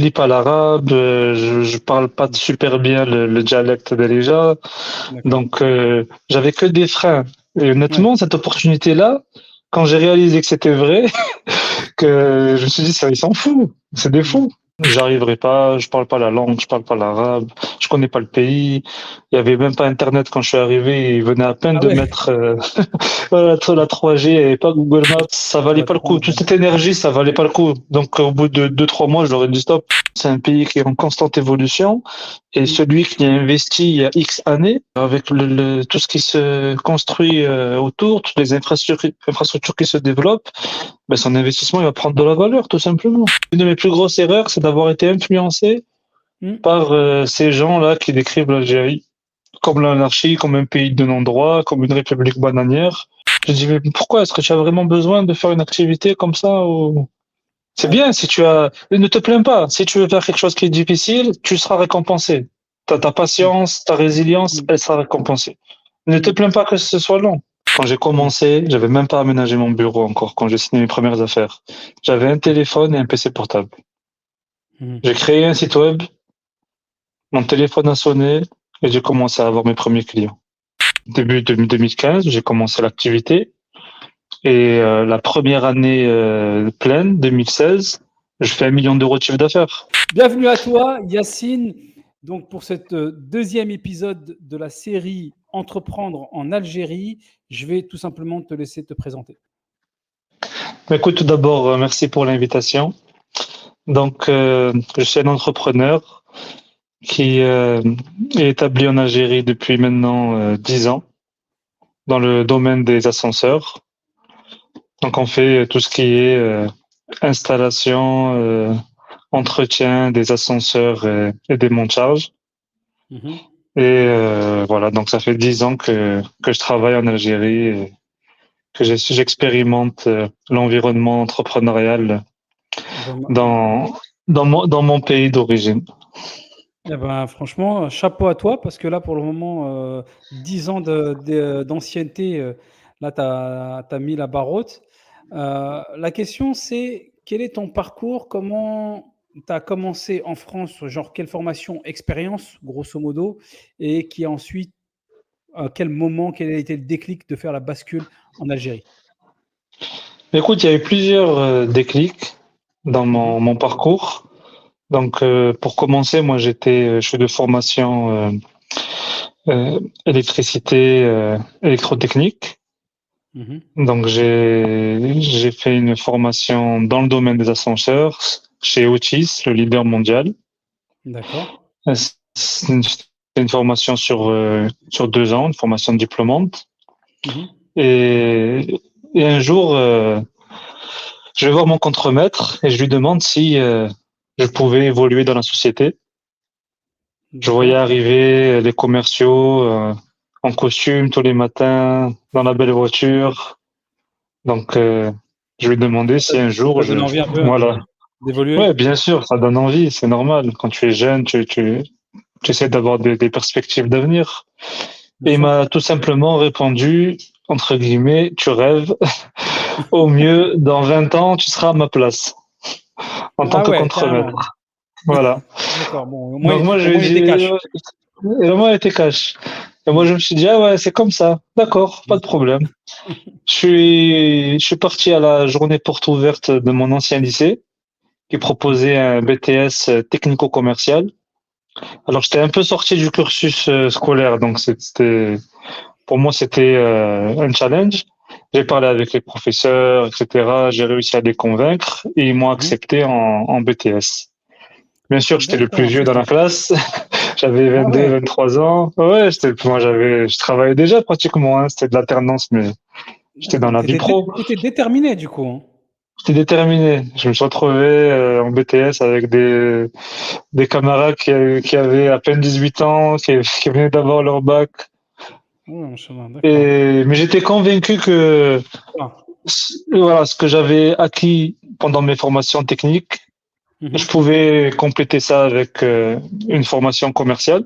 lis pas l'arabe, je parle pas super bien le dialecte d'Alija, D'accord. donc j'avais que des freins. Et Ouais. honnêtement, cette opportunité-là, quand j'ai réalisé que c'était vrai, que je me suis dit, ça, ils s'en foutent, c'est des Mm. fous. J'arriverai pas, je parle pas la langue, je parle pas l'arabe, je connais pas le pays. Il y avait même pas Internet quand je suis arrivé, ils venaient à peine Ah de ouais. mettre la 3G, il n'y avait pas Google Maps, ça Ça valait va pas te le coup. prendre. Toute cette énergie, ça valait pas le coup. Donc au bout de 2, 3 mois, j'aurais dit stop. C'est un pays qui est en constante évolution et Mm. celui qui a investi il y a X années, avec tout ce qui se construit autour, toutes les infrastructures qui se développent, ben son investissement il va prendre de la valeur tout simplement. Une de mes plus grosses erreurs, c'est d'avoir été influencé Mm. par ces gens-là qui décrivent l'Algérie comme l'anarchie, comme un pays de non-droit, comme une république bananière. Je dis, mais pourquoi est-ce que tu as vraiment besoin de faire une activité comme ça ou... C'est Ouais. bien si tu as. Ne te plains pas. Si tu veux faire quelque chose qui est difficile, tu seras récompensé. Ta Mm. patience, ta résilience, Mm. elle sera récompensée. Ne te Mm. plains pas que ce soit long. Quand j'ai Mm. commencé, j'avais même pas aménagé mon bureau encore quand j'ai signé mes premières affaires. J'avais un téléphone et un PC portable. Mm. J'ai créé un site web, mon téléphone a sonné et j'ai commencé à avoir mes premiers clients. Début 2015, j'ai commencé l'activité et la première année pleine, 2016, je fais 1 million d'euros de chiffre d'affaires. Bienvenue à toi, Yacine. Donc, pour cette deuxième épisode de la série Entreprendre en Algérie, je vais tout simplement te laisser te présenter. Écoute, tout d'abord, merci pour l'invitation. Donc, je suis un entrepreneur qui est établi en Algérie depuis maintenant 10 ans dans le domaine des ascenseurs. Donc, on fait tout ce qui est installation, entretien des ascenseurs et des montages. Mhm. Et voilà, donc ça fait 10 ans que je travaille en Algérie et que j'expérimente l'environnement entrepreneurial Vraiment. dans, dans mon pays d'origine. Eh ben, franchement, chapeau à toi, parce que là, pour le moment, 10 ans d'ancienneté, là, tu as mis la barre haute. La question, c'est quel est ton parcours? Comment tu as commencé en France? Genre, quelle formation, expérience, grosso modo, et qui ensuite, à quel moment, quel a été le déclic de faire la bascule en Algérie? Écoute, il y a eu plusieurs déclics dans Mhm, mon parcours. Donc, pour commencer, moi, je suis de formation électricité, électrotechnique. mhm. Donc, j'ai fait une formation dans le domaine des ascenseurs chez Otis, le leader mondial. D'accord. C'est une formation sur 2 ans, une formation diplômante. Mhm. Et, et un jour, je vais voir mon contremaître et je lui demande si je pouvais évoluer dans la société. Je voyais D'accord. arriver les commerciaux en costume tous les matins, dans la belle voiture. Donc, je lui demandais Ça si un ça jour t'a donné envie un peu voilà. d'évoluer? Ouais, bien sûr, ça donne envie, c'est normal. Quand tu es jeune, tu essaies d'avoir des perspectives d'avenir. Bien Et il sûr. m'a tout simplement répondu, entre guillemets, tu rêves. Au mieux, dans 20 ans, tu seras à ma place en tant Ah que ouais, carrément. contremaître. Voilà. D'accord, bon, Donc moi, je au lui ai moins il était dit, cash. et moi, elle était cash. Et moi, Mmh. je me suis dit, ah ouais, c'est comme ça. D'accord, pas de problème. Je suis parti à la journée porte ouverte de mon ancien lycée, qui Mmh. proposait un BTS technico-commercial. Alors, j'étais un peu sorti du cursus scolaire, donc pour moi, c'était un challenge. J'ai parlé avec les professeurs, etc. J'ai réussi à les convaincre et ils m'ont Mmh. accepté en BTS. Bien sûr, j'étais le plus D'accord, vieux c'est dans la top. classe. J'avais Ah 22, ouais, 23 ans. Ouais, je travaillais déjà pratiquement, hein. C'était de l'alternance, mais j'étais dans d'accord. la vie pro. Tu étais déterminé du coup, hein? J'étais déterminé. Je me suis retrouvé en BTS avec des camarades qui avaient à peine 18 ans, qui venaient d'avoir leur bac. Ouais, machallah, d'accord. Mais j'étais convaincu que Ah. voilà, ce que j'avais acquis pendant mes formations techniques, Mmh je mh. pouvais compléter ça avec une formation commerciale.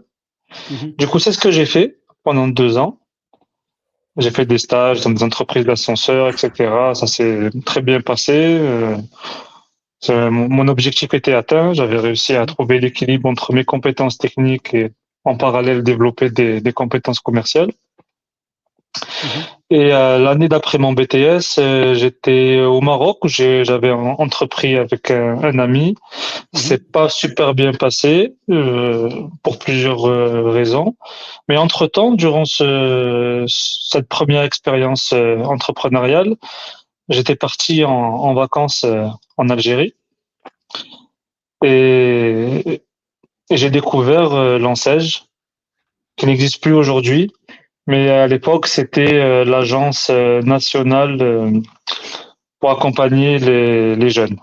Mmh. Du coup, c'est ce que j'ai fait pendant 2 ans. J'ai fait des stages dans des entreprises d'ascenseurs, etc. Ça s'est très bien passé. Mon objectif était atteint. J'avais réussi à Mmh. trouver l'équilibre entre mes compétences techniques et en parallèle développer des compétences commerciales. Mmh. Et l'année d'après mon BTS, j'étais au Maroc où j'avais entrepris avec un ami. Mmh. C'est pas super bien passé pour plusieurs raisons. Mais entre-temps, durant cette première expérience entrepreneuriale, j'étais parti en vacances en Algérie et, et j'ai découvert l'Ansège, qui n'existe plus aujourd'hui. Mais à l'époque, c'était l'agence nationale pour accompagner les jeunes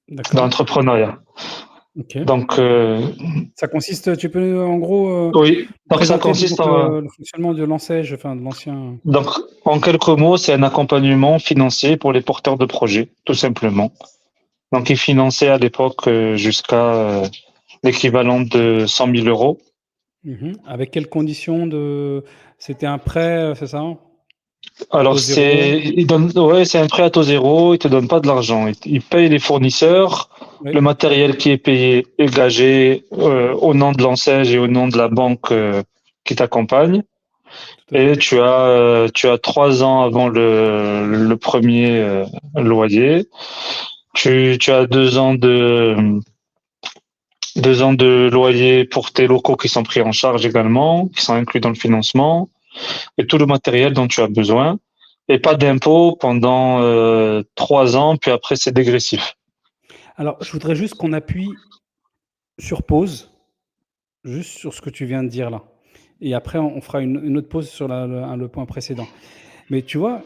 dans D'accord. l'entrepreneuriat. OK. Donc, Ça consiste, tu peux en gros, oui, donc ça présenter consiste donc le fonctionnement de l'ANSEJ, enfin de l'ancien. donc, en quelques mots, c'est un accompagnement financier pour les porteurs de projets, tout simplement. Donc, ils finançaient à l'époque jusqu'à l'équivalent de 100 000 euros. Avec quelles conditions de c'était un prêt, c'est ça? À Alors, taux zéro. ouais, c'est un prêt à taux zéro, ils te donnent pas de l'argent. Ils payent les fournisseurs, Oui, le matériel qui est payé est gagé au nom de l'enseigne et au nom de la banque qui t'accompagne. tout à Et fait. tu as 3 ans avant le premier loyer. Tu as 2 ans 2 ans de loyer pour tes locaux qui sont pris en charge également, qui sont inclus dans le financement, et tout le matériel dont tu as besoin. Et pas d'impôt pendant 3 ans, puis après c'est dégressif. Alors, je voudrais juste qu'on appuie sur pause, juste sur ce que tu viens de dire là et après on fera une autre pause sur le point précédent. Mais tu vois,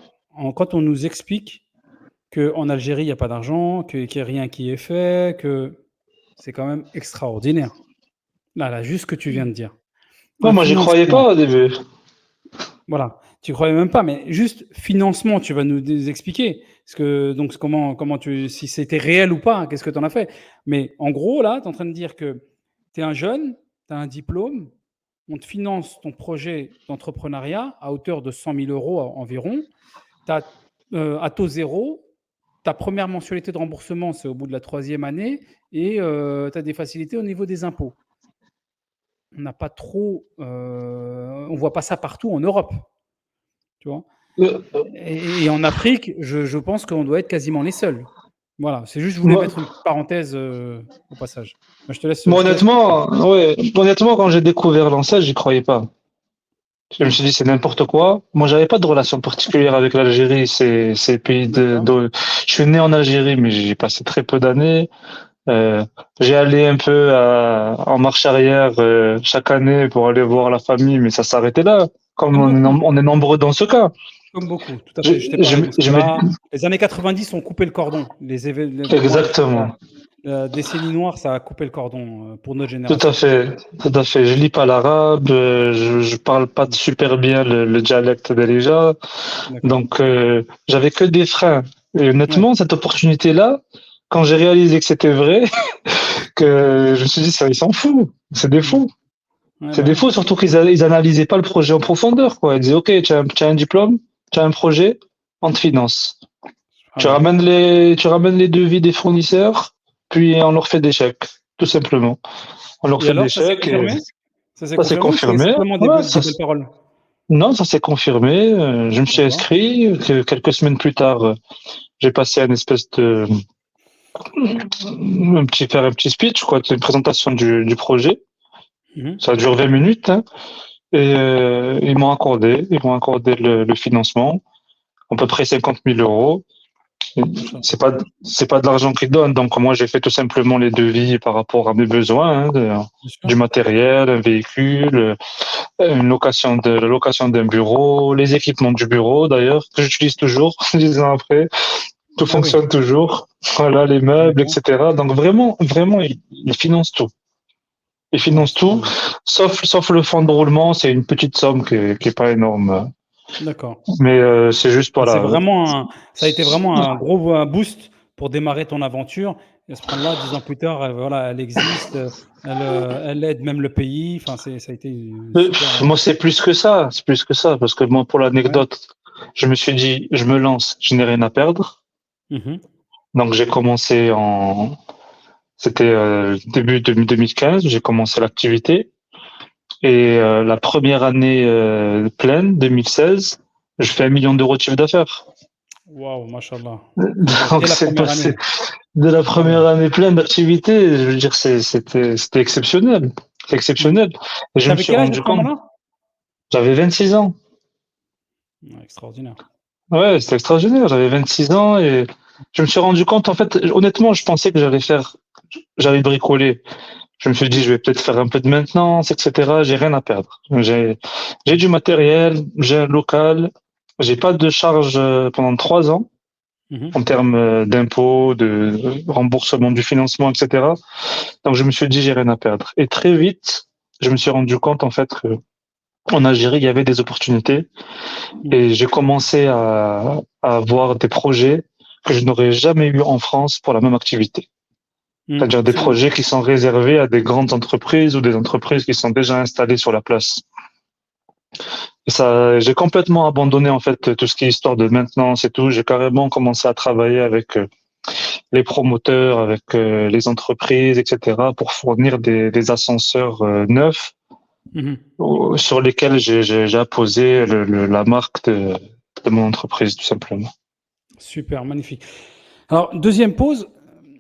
quand on nous explique qu'en Algérie, il y a pas d'argent, qu'il y a rien qui est fait, que c'est quand même extraordinaire. Là, juste ce que tu viens de dire. Non, Un moi j'y croyais financement, pas au début. voilà, tu croyais même pas, mais juste financement, tu vas nous expliquer. Parce que donc comment tu si c'était réel ou pas, hein, qu'est-ce que tu en as fait? Mais en gros, là, tu es en train de dire que tu es un jeune, tu as un diplôme, on te finance ton projet d'entrepreneuriat à hauteur de 100 000 € environ. Tu as, à taux zéro, ta première mensualité de remboursement, c'est au bout de la troisième année et tu as des facilités au niveau des impôts. On n'a pas trop, on voit pas ça partout en Europe, tu vois? Euh, Et en Afrique, je pense qu'on doit être quasiment les seuls. Voilà, c'est juste je voulais Moi, mettre une petite parenthèse, au passage. Bah, moi, je te laisse continuer. honnêtement, ouais, honnêtement, quand j'ai découvert l'enseigne, j'y croyais pas. Je me Mmh. suis dit, c'est n'importe quoi. Moi, j'avais pas de relation particulière avec l'Algérie. C'est le pays D'accord. je suis né en Algérie, mais j'ai passé très peu d'années. Euh, j'ai allé un peu en marche arrière chaque année pour aller voir la famille, mais ça s'arrêtait là. Comme Comme beaucoup, on est nombreux dans ce cas. comme beaucoup, tout à Je, fait. J'étais pareil parce que je me, là, les années 90 ont coupé le cordon. Pour moi, exactement. la décennie noire, ça a coupé le cordon, pour notre Tout à génération. fait, tout à fait. Je lis pas l'arabe, je parle pas Mmh. super bien le dialecte d'Alija, D'accord. donc j'avais que des freins. Et Ouais. honnêtement, cette opportunité-là, quand j'ai réalisé que c'était vrai, que je me suis dit, ça, ils s'en foutent, c'est des Mmh. fous. Ouais, C'est bah, des ouais. fous, surtout ils analysaient pas le projet en profondeur, quoi. Ils disaient, OK, tu as un diplôme, tu as un projet, on te finance. Voilà. Tu ramènes les devis des fournisseurs, puis on leur fait des chèques, tout simplement. On leur Et fait des alors, ça s'est chèques et confirmé? Ça s'est ça s'est confirmé ou c'est confirmé. simplement Ouais, des belles paroles? non, ça s'est confirmé. Je me suis D'accord. inscrit. Quelques semaines plus tard, j'ai passé un espèce de faire un petit speech, quoi, une présentation du projet. Mmh. Ça dure 20 minutes, hein, et ils m'ont accordé le financement, à peu près 50 000 euros. Machallah. C'est pas de l'argent qu'ils donnent. Donc moi, j'ai fait tout simplement les devis par rapport à mes besoins, hein, Bien sûr. du matériel, un véhicule, la location d'un bureau, les équipements du bureau d'ailleurs que j'utilise toujours 10 ans après, tout Ah oui, fonctionne toujours. Voilà, les meubles, d'accord. etc. Donc vraiment, vraiment, ils financent tout. Ils Ouais, financent tout, subhanallah. sauf le fonds de roulement, c'est une petite somme qui est pas énorme, D'accord. mais c'est juste Et c'est voilà. vraiment ça a été vraiment un gros, boost pour démarrer ton aventure et subhanallah 10 ans plus tard, voilà, elle existe, elle aide même le pays, enfin ça a été une super, Moi, c'est plus que ça, parce que moi, pour ouais. l'anecdote, je me suis dit, je me lance, je n'ai rien à perdre. Mmh mh. Donc j'ai commencé c'était début 2015, j'ai commencé l'activité. Et la première année pleine, 2016, je fais 1 million d'euros de chiffre d'affaires. Waouh, mashallah. Donc Dès la c'est première passé année. de la Waouh. première année pleine d'activité, je veux dire, c'était exceptionnel. C'est Mhm. exceptionnel. Et je me T'avais suis quel âge à rendu ce compte, moment-là? j'avais 26 ans. Ouais, extraordinaire. Ouais, c'était extraordinaire. J'avais 26 ans et je me suis rendu compte, en fait, honnêtement, je pensais que j'allais bricoler. Je me suis dit, je vais peut-être faire un peu de maintenance, etc. J'ai rien à perdre. J'ai du matériel, j'ai un local, j'ai pas de charge pendant 3 ans Mhm. en termes d'impôts, de remboursement du financement, etc. Donc je me suis dit, j'ai rien à perdre. Et très vite, je me suis rendu compte en fait que en Algérie, il y avait des opportunités Mhm. et j'ai commencé à avoir des projets que je n'aurais jamais eu en France pour la même activité. Mhm. C'est-à-dire des Absolument. projets qui sont réservés à des grandes entreprises ou des entreprises qui sont déjà installées sur la place. Et ça, j'ai complètement abandonné en fait tout ce qui est histoire de maintenance et tout. J'ai carrément commencé à travailler avec les promoteurs, avec les entreprises, etc., pour fournir des ascenseurs neufs Mhm. sur lesquels j'ai apposé la marque de mon entreprise, tout simplement. Super, magnifique. Alors, deuxième pause,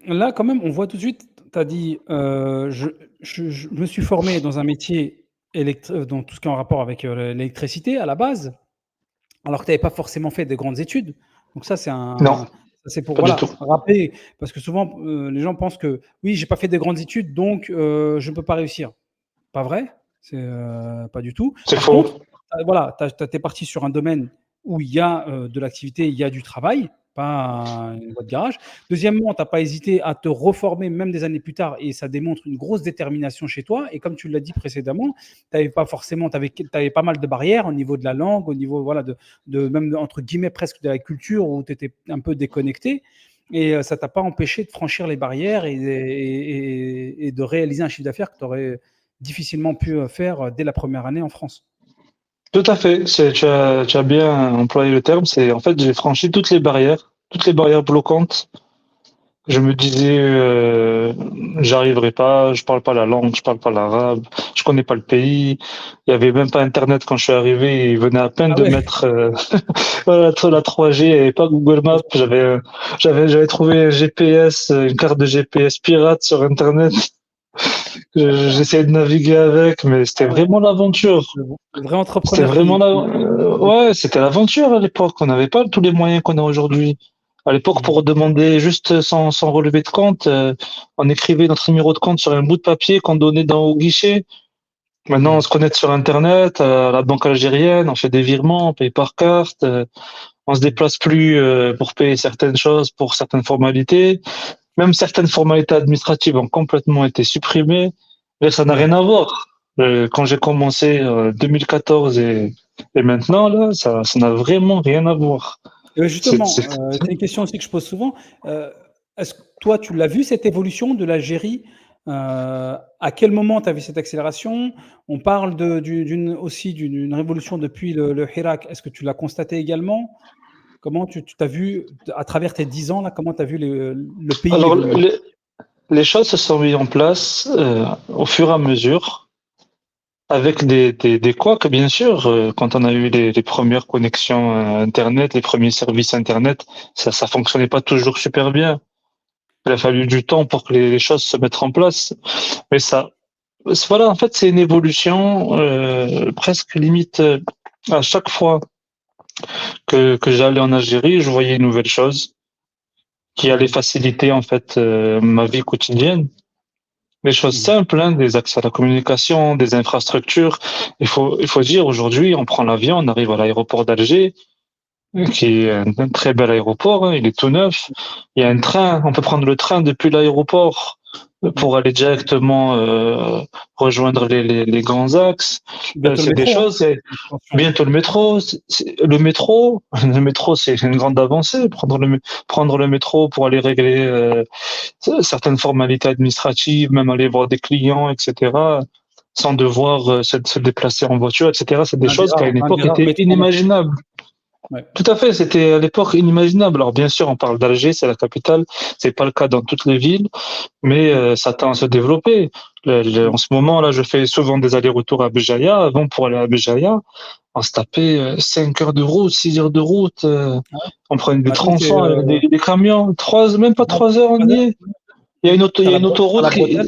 là, quand même, on voit tout de suite, tu as dit, je me suis formé dans un métier dans tout ce qui est en rapport avec l'électricité à la base, alors que tu n'avais pas forcément fait de grandes études. Donc Non, ça, c'est pour pas du tout. voilà, rappeler, parce que souvent, les gens pensent que oui, j'ai pas fait de grandes études, donc je ne peux pas réussir. Pas vrai, c'est pas du tout. C'est Par contre, faux. voilà, tu es parti sur un domaine où il y a de l'activité, il y a du travail, pas une voie de garage. Deuxièmement, tu n'as pas hésité à te reformer même des années plus tard et ça démontre une grosse détermination chez toi. Et comme tu l'as dit précédemment, tu avais pas forcément, tu avais pas mal de barrières au niveau de la langue, au niveau voilà, même entre guillemets presque de la culture où tu étais un peu déconnecté. Et ça t'a pas empêché de franchir les barrières et de réaliser un chiffre d'affaires que tu aurais difficilement pu faire dès la première année en France. Tout à fait. Tu as bien employé le terme. C'est en fait j'ai franchi toutes les barrières bloquantes. Je me disais, j'arriverai pas, je parle pas la langue, je parle pas l'arabe, je connais pas le pays. Il y avait même pas Internet quand je suis arrivé. Il venait à peine Ah de ouais. mettre voilà, la 3G, il n'y avait pas Google Maps. J'avais trouvé un GPS, une carte de GPS pirate sur Internet. D'accord. J'essayais de naviguer avec, mais c'était Ah ouais. vraiment l'aventure. Le vrai C'était entrepreneur vraiment qui ouais, c'était l'aventure à l'époque. On n'avait pas tous les moyens qu'on a aujourd'hui. À l'époque, mmh. pour demander juste sans relevé de compte, on écrivait notre numéro de compte sur un bout de papier qu'on donnait au guichet. Maintenant, on Mmh. se connecte sur Internet, à la banque algérienne, on fait des virements, on paye par carte, on se Mmh. déplace plus pour payer certaines choses, pour certaines formalités. Même certaines formalités administratives ont complètement été supprimées. Et ça n'a Ouais. rien à voir. Quand j'ai commencé 2014 et maintenant, là, ça n'a vraiment rien à voir. C'est, c'est- Justement, c'est une question aussi que je pose souvent. Est-ce que toi, tu l'as vu cette évolution de l'Algérie? À quel moment tu as vu cette accélération? On parle d'une révolution depuis le Hirak. Est-ce que tu l'as constaté également? Comment tu as vu à travers tes 10 ans là, comment tu as vu le pays Alors, évoluer? les choses se sont mises en place au fur et à mesure, avec des couacs, bien sûr. Quand on a eu les premières connexions Internet, les premiers services Internet, ça fonctionnait pas toujours super bien. Il a fallu du temps pour que les choses se mettent en place. Mais voilà, en fait, c'est une évolution presque limite à chaque fois que j'allais en Algérie, je voyais une nouvelle chose qui allait Mmh. faciliter en fait ma vie quotidienne. Des choses Mmh. simples, hein, des accès à la communication, des infrastructures. Il faut dire aujourd'hui, on prend l'avion, on arrive à l'aéroport d'Alger, qui est un très bel aéroport, hein, il est tout neuf. Il y a un Mmh. train, on peut prendre le train depuis l'aéroport Mmh. pour aller directement rejoindre les grands axes. Bientôt le C'est des métro, hein? choses. Attention. Bientôt le métro. Le métro, le métro, c'est une grande avancée. Prendre le métro pour aller régler certaines formalités administratives, même aller voir des clients, etc., sans devoir se déplacer en voiture, etc. C'est des choses qui à une Un époque des rares étaient métros en Afrique. inimaginables. Ouais. Tout à fait, c'était à l'époque inimaginable. Alors bien sûr, on parle d'Alger, c'est la capitale, c'est pas le cas dans toutes les villes, mais Mmh. ça tend à se développer. Mmh. En ce moment, là, je fais souvent des allers-retours à Béjaïa. Avant, pour aller à Béjaïa, on se tapait 5 heures de route, 6 heures de route. Ah ouais? On prenait des Maintenant c'est, tronçons avec des camions. Même pas 3 heures, on 3 y heures? est. Il Tu y a la une autoroute la bretelle, là?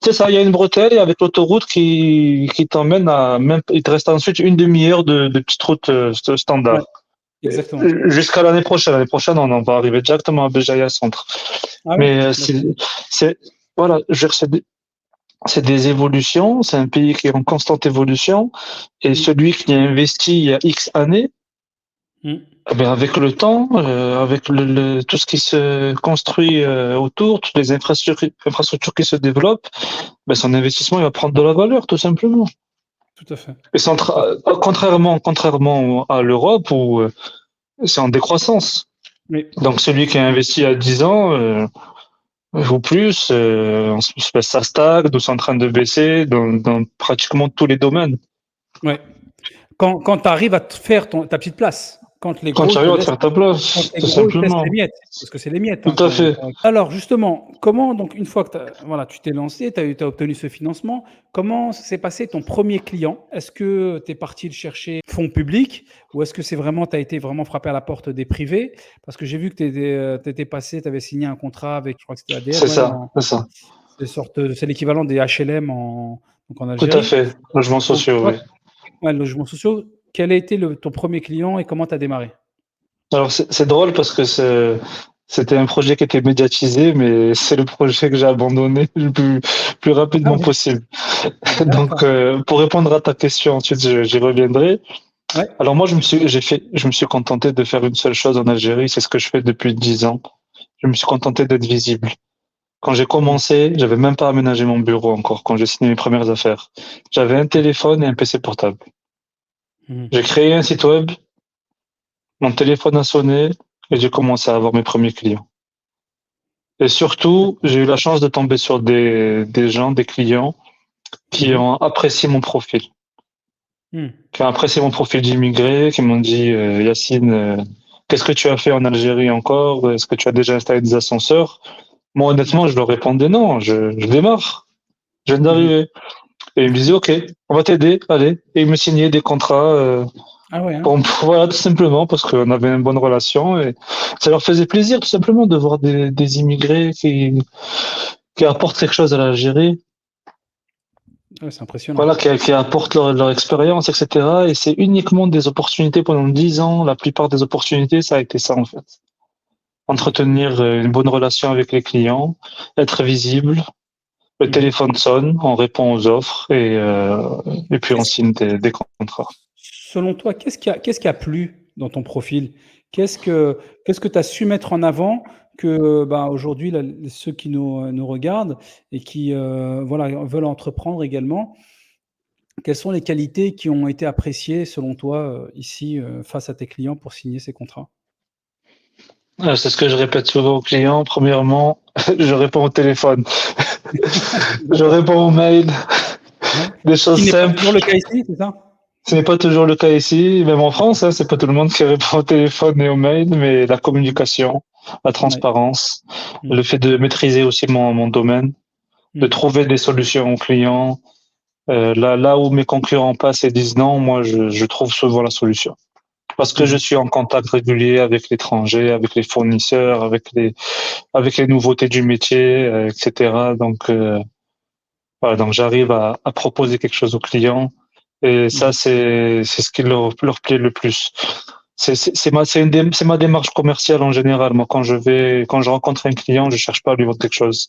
c'est ça, il y a une bretelle et avec l'autoroute qui t'emmène à même, il te reste ensuite une demi-heure de petite route Ouais, standard. exactement. Jusqu'à l'année prochaine. L'année prochaine, on en va arriver directement à Béjaïa Centre. Ah ouais? Mais D'accord. c'est, voilà, je veux dire, c'est des évolutions. C'est un pays qui est en constante évolution. Et Mmh. celui qui a investi il y a X années, Mmh. eh bien, avec le temps, avec tout ce qui se construit autour, toutes les infrastructures qui se développent, ben, son investissement il va prendre de la valeur, tout simplement. Tout à fait. Et Tout à fait. contrairement à l'Europe où c'est en décroissance. Oui. Donc celui qui a investi à 10 ans ou plus, ça stagne ou c'est en train de baisser dans pratiquement tous les domaines. Ouais. Quand tu arrives à te faire ta petite place. Quand les Quand gros, tu ils te arrives à te laissent faire ta quand place, les tout gros, ils te laissent les simplement. miettes, parce que c'est les miettes, Tout hein, à fait. alors justement, comment donc une fois que voilà, tu t'es lancé, tu as obtenu ce financement, comment s'est passé ton premier client? Est-ce que tu es parti le chercher fonds publics ou est-ce que c'est vraiment tu as été vraiment frappé à la porte des privés? Parce que j'ai vu que tu étais passé, tu avais signé un contrat avec, je crois que c'était ADR, C'est ouais, ça, c'est ça. c'est l'équivalent des HLM en Tout à Algérie. fait. Logements Donc sociaux, toi, oui. ouais, logements sociaux, quel a été ton premier client et comment tu as démarré? Alors c'est drôle parce que c'était un projet qui était médiatisé, mais c'est le projet que j'ai abandonné plus Ah rapidement ouais, possible. Donc d'accord. pour répondre à ta question, ensuite j'y reviendrai. Ouais. Alors moi je me suis contenté de faire une seule chose en Algérie, c'est ce que je fais depuis 10 ans. Je me suis contenté d'être visible. Quand j'ai Mmh. commencé, j'avais même pas aménagé mon bureau encore quand j'ai signé mes premières affaires. J'avais un Mmh. téléphone et un PC portable. Mmh. J'ai créé un site web, mon téléphone a sonné et j'ai commencé à avoir mes premiers clients. Et surtout, D'accord. j'ai eu la chance de tomber sur des gens, des clients qui Mmh. ont apprécié mon profil, Mmh. qui ont apprécié mon profil d'immigré, qui m'ont dit Yacine, qu'est-ce que tu as fait en Algérie encore? Est-ce que tu as déjà installé des ascenseurs? Moi, honnêtement, je D'accord. leur répondais non, je démarre, je viens Mmh. d'arriver. Et ils me disaient OK, on va t'aider, allez. Et ils me signaient des contrats Ah ouais, hein? pour, voilà, tout simplement parce qu'on avait une bonne relation et ça leur faisait plaisir tout simplement de voir des immigrés qui apportent quelque chose à l'Algérie. Ouais, c'est impressionnant. Voilà, qui apportent leur expérience, etc. Et c'est uniquement des opportunités pendant 10 ans. La plupart des opportunités, ça a été ça, en fait. D'accord. Entretenir une bonne relation avec les clients, être visible. Le Mmh. téléphone sonne, on répond aux offres et puis on Qu'est-ce signe des contrats. Selon toi, qu'est-ce qui a plu dans ton profil? Qu'est-ce que tu as su mettre en avant que, bah, aujourd'hui, là, ceux qui nous regardent et qui, voilà, veulent entreprendre également, quelles sont les qualités qui ont été appréciées selon toi, ici, face à tes clients pour signer ces contrats? C'est ce que je répète souvent aux clients. Premièrement, je réponds au téléphone, je D'accord. réponds aux mails, Ouais. des Ce qui choses n'est pas simples. toujours le cas ici, c'est ça? Ce n'est pas toujours le cas ici, même en France, D'accord. hein, c'est pas tout le monde qui répond au téléphone et aux mails, mais la communication, la Ouais. transparence, Mmh. le fait de maîtriser aussi mon domaine, de Mmh. trouver des solutions aux clients. Là où mes concurrents passent et disent non, moi je trouve souvent la solution. Parce que Mmh je mh. suis en contact régulier avec l'étranger, avec les fournisseurs, avec les nouveautés du métier, etc. Donc voilà, donc j'arrive à proposer quelque chose aux clients et Mmh ça mh. c'est ce qui leur plaît le plus. C'est ma démarche commerciale en général. Moi, quand je rencontre un client, je cherche pas à lui vendre quelque chose.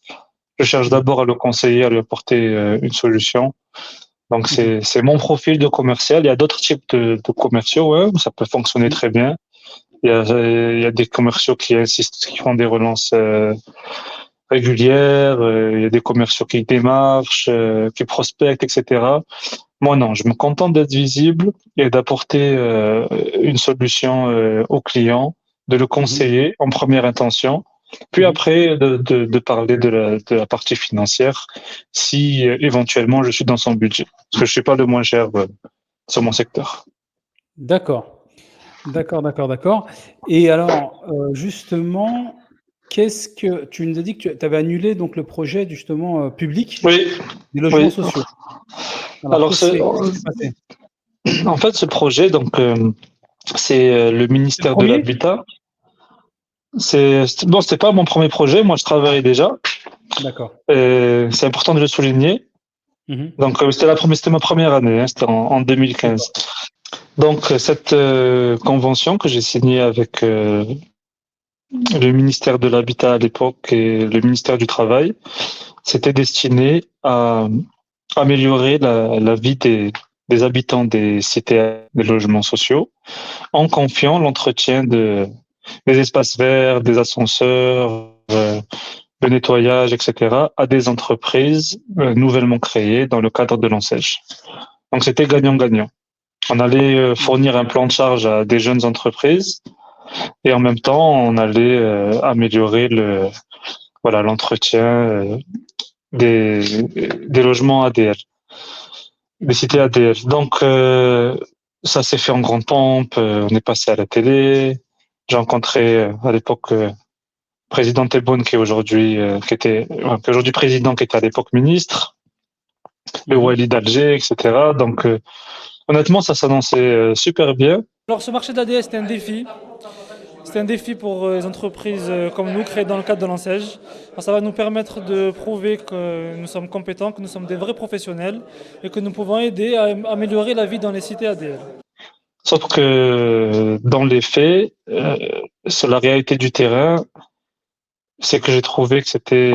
Je cherche Mmh. d'abord à le conseiller, à lui apporter une solution. Donc Mmh mh. c'est mon profil de commercial. Il y a d'autres types de commerciaux, ouais, où ça peut fonctionner Mmh. très bien. Il y a des commerciaux qui insistent, qui font des relances régulières. Il y a des commerciaux qui démarchent, qui prospectent, etc. Moi, non, je me contente d'être visible et d'apporter une solution au client, de le Mmh mh. conseiller en première intention, puis Mmh mh. après de parler de la partie financière si éventuellement je suis dans son budget. Parce que je suis pas le moins cher sur mon secteur. D'accord. D'accord, d'accord, d'accord. Et alors, justement, qu'est-ce que tu nous as dit que tu avais annulé donc le projet justement, public Oui, des logements oui. sociaux. Alors Alors, qu'est-ce qui s'est passé? en fait, ce projet, donc, c'est le C'est le ministère de 1er? l'Habitat. Bon, c'était pas mon premier projet. Moi, je travaillais déjà. D'accord. C'est important de le souligner. Mmh. Donc, c'était ma première année, hein, c'était en 2015. D'accord. Donc, cette convention que j'ai signée avec le ministère de l'Habitat à l'époque et le ministère du Travail, c'était destiné à améliorer la vie des habitants des cités, des logements sociaux, en confiant l'entretien des espaces verts, des ascenseurs, le nettoyage, etc., à des entreprises nouvellement créées dans le cadre de l'ANSEJ. Donc c'était gagnant-gagnant. On allait fournir un plan de charge à des jeunes entreprises et en même temps on allait améliorer l'entretien des logements ADL, des cités Mmh. ADL. Donc ça s'est fait en grande pompe, on est passé à la télé. J'ai rencontré à l'époque président Tebboune qui est aujourd'hui président, qui était à l'époque ministre, le Mmh. Wali d'Alger, etc. Donc honnêtement ça s'annonçait super bien. Alors ce marché de l'ADS, c'était un défi. C'était un défi pour les entreprises comme nous, créées dans le cadre de l'ANSEJ. Ça va nous permettre de prouver que nous sommes compétents, que nous sommes des vrais professionnels et que nous pouvons aider à améliorer la vie dans les cités ADL. Sauf que dans les faits, sur la réalité du terrain, c'est que j'ai trouvé que c'était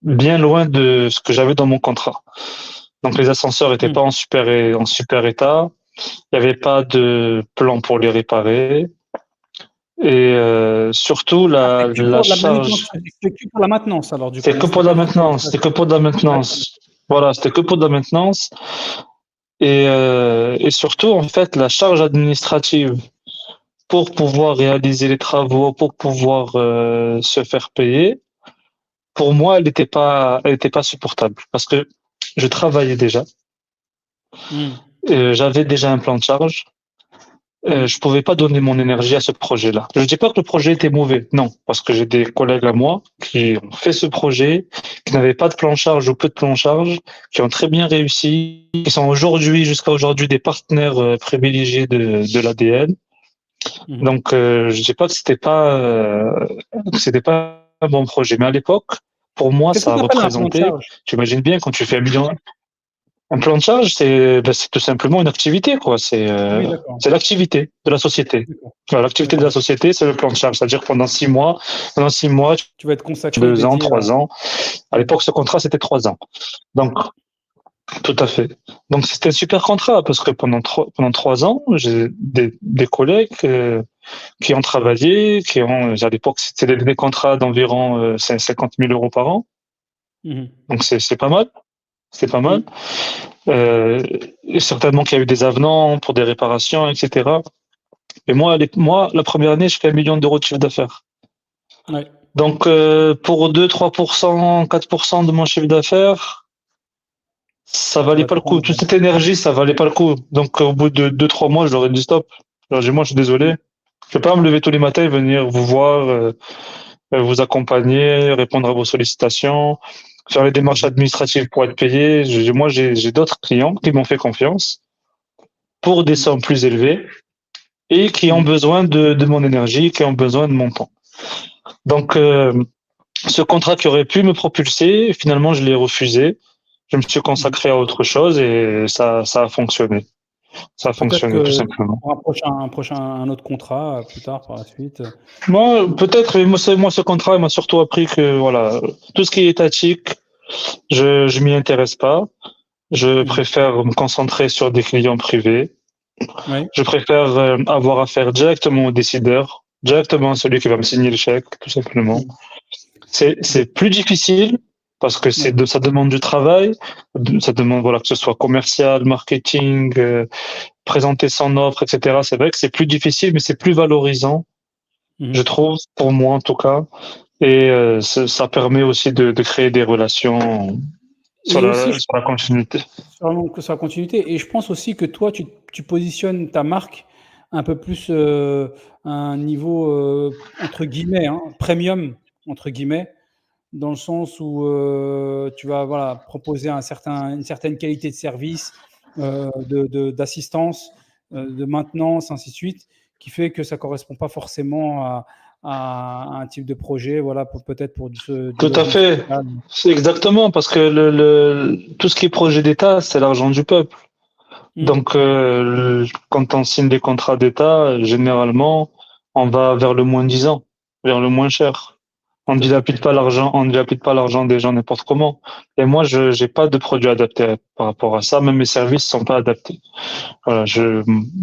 bien loin de ce que j'avais dans mon contrat. Donc les ascenseurs n'étaient Mmh. pas en super état, il n'y avait pas de plan pour les réparer et surtout Ah, c'était que la pour de la charge, manutention, c'était que pour la maintenance alors du coup, c'était hein? que C'était pour de pas la du tout pour maintenance, c'était l'installation? que pour de la D'accord. maintenance. Voilà, c'était que pour de la maintenance et surtout en fait la charge administrative pour pouvoir réaliser les travaux, pour pouvoir se faire payer, pour moi, elle était pas supportable parce que je travaillais déjà, Mmh. j'avais déjà un plan de charge. Mmh. Je pouvais pas donner mon énergie à ce projet-là. Je dis pas que le projet était mauvais, non, parce que j'ai des collègues à moi qui ont fait ce projet, qui n'avaient pas de plan de charge ou peu de plan de charge, qui ont très bien réussi, qui sont aujourd'hui, jusqu'à aujourd'hui, des partenaires privilégiés de l'ADN. Mmh. Donc, je dis pas que c'était pas un bon projet, mais à l'époque, pour moi, Qu'est-ce que ça tu appelles un plan de représentait. charge? Tu imagines bien quand tu fais 1 million. Un plan de charge, c'est tout simplement une activité, quoi. Oui, d'accord, C'est l'activité de la société. d'accord, Voilà, l'activité de d'accord, la d'accord. société, c'est le plan de charge. C'est-à-dire que pendant 6 mois, Tu vas être consacré, 2 ans, dédié à 3 ans. À mmh. l'époque, ce contrat, c'était 3 ans. Donc, tout à fait. Donc, c'était un super contrat parce que pendant 3 ans, j'ai des collègues qui ont travaillé, à l'époque, c'était des contrats d'environ 50 000 euros par an. Mmh. Donc, c'est pas mal. C'est pas mal. Mmh. Et certainement qu'il y a eu des avenants pour des réparations, etc. Et moi, la première année, je fais 1 million d'euros de chiffre d'affaires. Ouais, Donc, pour 2, 3%, 4% de mon chiffre d'affaires, ça ça valait va te pas le coup. prendre, Toute cette énergie, ça valait pas le coup. Donc, au bout de 2, 3 mois, j'aurais dit stop. Alors, j'ai dit, moi, je suis désolé. Je peux pas me lever tous les matins et venir vous voir, vous accompagner, répondre à vos sollicitations, faire les démarches mmh. administratives pour être payé. Moi, j'ai d'autres clients qui m'ont fait confiance pour des Mmh. sommes plus élevées et qui ont Mmh. besoin de mon énergie, qui ont besoin de mon temps. Donc, ce contrat qui aurait pu me propulser, finalement, je l'ai refusé. Je me suis Mmh. consacré à autre chose et ça a fonctionné. Ça a Peut-être fonctionné, tout que simplement. pour un autre contrat, plus tard par la suite, Moi, peut-être, mais moi, ce contrat, il m'a surtout appris que, voilà, tout ce qui est étatique, je m'y intéresse pas. Je mmh. préfère me concentrer sur des clients privés. Oui. Je préfère avoir affaire directement au décideur, directement à celui qui va me signer le chèque, tout simplement. Mmh. C'est plus difficile parce que Oui. ça demande du travail, ça demande voilà que ce soit commercial, marketing, présenter son offre, etc. C'est vrai que c'est plus difficile, mais c'est plus valorisant, Mmh. je trouve, pour moi en tout cas. Et ça permet aussi de créer des relations Et aussi je sur la continuité. sur la continuité et je pense aussi que toi tu positionnes ta marque un peu plus un niveau entre guillemets, hein, premium entre guillemets, dans le sens où tu vas voilà, proposer une certaine qualité de service, d'assistance, de maintenance, ainsi de suite, qui fait que ça ne correspond pas forcément à un type de projet, voilà, peut-être pour du Tout à logement fait. social. C'est exactement parce que tout ce qui est projet d'État, c'est l'argent du peuple. Mm. Donc, quand on signe des contrats d'État, généralement, on va vers le moins disant, vers le moins cher. Tout à fait. On dilapide pas l'argent des gens n'importe comment. Et moi, je j'ai pas de produit adapté par rapport à ça. Même mes services sont pas adaptés. Voilà,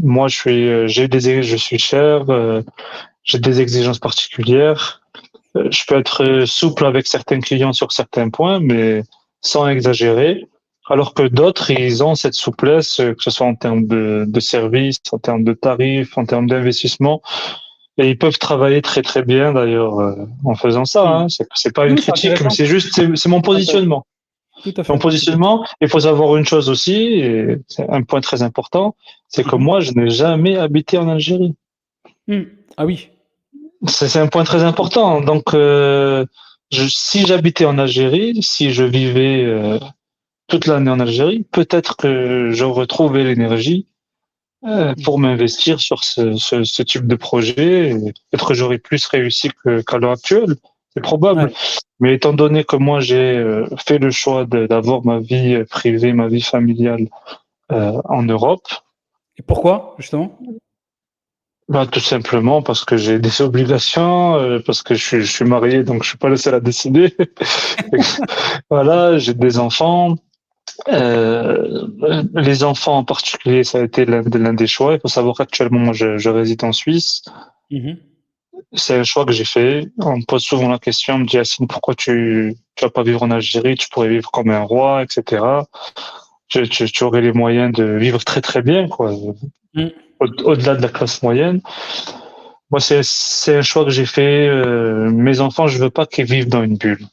moi, je suis cher, j'ai des exigences particulières. Je peux être souple avec certains clients sur certains points, mais sans exagérer. Alors que d'autres, ils ont cette souplesse, que ce soit en termes de services, en termes de tarifs, en termes d'investissement. Et ils peuvent travailler très très bien d'ailleurs en faisant ça. Mm. Hein. C'est pas une Non, c'est critique, mais intéressant. c'est mon C'est intéressant. positionnement. Tout à Mon fait. Tout à fait. positionnement. Il faut savoir une chose aussi, et c'est un point très important, c'est que Mhm. moi, je n'ai jamais habité en Algérie. Mm. Ah oui. C'est un point très important. Donc, si j'habitais en Algérie, si je vivais toute l'année en Algérie, peut-être que je retrouverais l'énergie Mm. pour m'investir sur ce type de projet. Et peut-être que j'aurais plus réussi qu'à l'heure actuelle. C'est probable. Ouais. Mais étant donné que moi, j'ai fait le choix d'avoir ma vie privée, ma vie familiale en Europe, Et pourquoi, justement? bah, tout simplement parce que j'ai des obligations, parce que je suis marié, donc je suis pas le seul à décider. Voilà, j'ai des enfants. Les enfants en particulier, ça a été l'un des choix. Il faut savoir qu'actuellement, moi, je réside en Suisse. Mhm. C'est un choix que j'ai fait. On me pose souvent la question, on me dit, Yacine, pourquoi tu vas pas vivre en Algérie? Tu pourrais vivre comme un roi, etc. Tu aurais les moyens de vivre très, très bien, quoi. Mm. Au-delà de la classe moyenne. Moi, c'est un choix que j'ai fait. Mes enfants, je veux pas qu'ils vivent dans une bulle.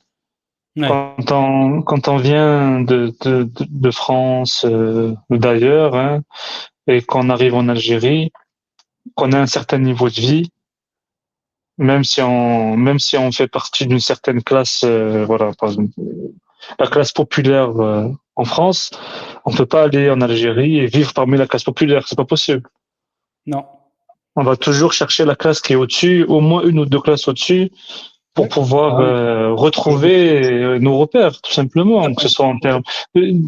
Ouais. Quand on vient de France ou d'ailleurs, hein, et qu'on arrive en Algérie, qu'on a un certain niveau de vie, même si on fait partie d'une certaine classe, voilà, par exemple, la classe populaire en France, on peut pas aller en Algérie et vivre parmi la classe populaire, c'est pas possible. Non. On va toujours chercher la classe qui est au-dessus, au moins une ou deux classes au-dessus, pour Ouais. pouvoir Ah oui. Logique. retrouver nos repères, tout Tout à simplement, que ce fait. soit en termes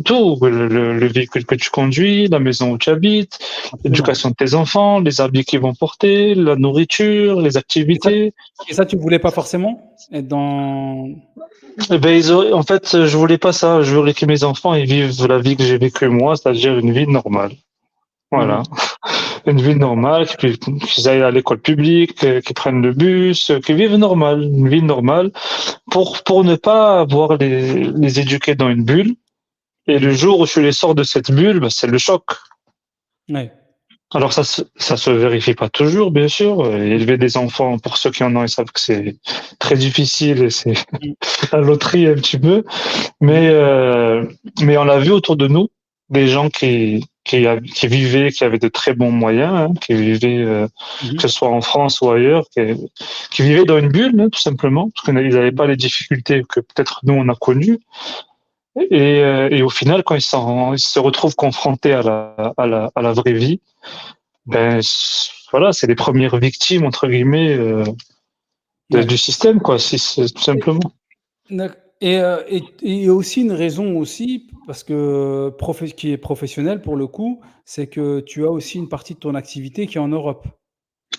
tout, le véhicule que tu conduis, la maison où tu habites, Absolument. l'éducation de tes enfants, les habits qu'ils vont porter, la nourriture, les Et ça, activités. tu voulais pas forcément être dans. Eh ben, en fait, je voulais pas ça. Je voulais que mes enfants ils vivent la vie que j'ai vécue moi, c'est-à-dire une vie normale. Voilà, Mhm. une vie D'accord. normale, qu'ils aillent à l'école publique, qu'ils prennent le bus, qu'ils vivent normal, une vie normale, pour ne pas avoir les éduquer dans une bulle. Et le Mhm. jour où tu les sors de cette bulle, bah, c'est le choc. Ouais. Alors ça se vérifie pas toujours, bien sûr. Élever des enfants, pour ceux qui en ont, ils savent que c'est très difficile et c'est Mhm. la loterie un petit peu. Mhm. Mais on l'a vu autour de nous, des gens qui vivaient, qui avaient de très bons moyens, hein, qui vivaient, que ce Mhm. soit en France ou ailleurs, qui vivaient dans une bulle, hein, tout simplement, parce qu'ils n'avaient pas les difficultés que peut-être nous on a connues. Et au final, quand ils se retrouvent confrontés à la vraie vie, ben voilà, c'est les premières victimes entre guillemets Ouais. du système, quoi, si c'est tout simplement. Et aussi une raison aussi, parce que qui est professionnel pour le coup, c'est que tu as aussi une partie de ton activité qui est en Europe.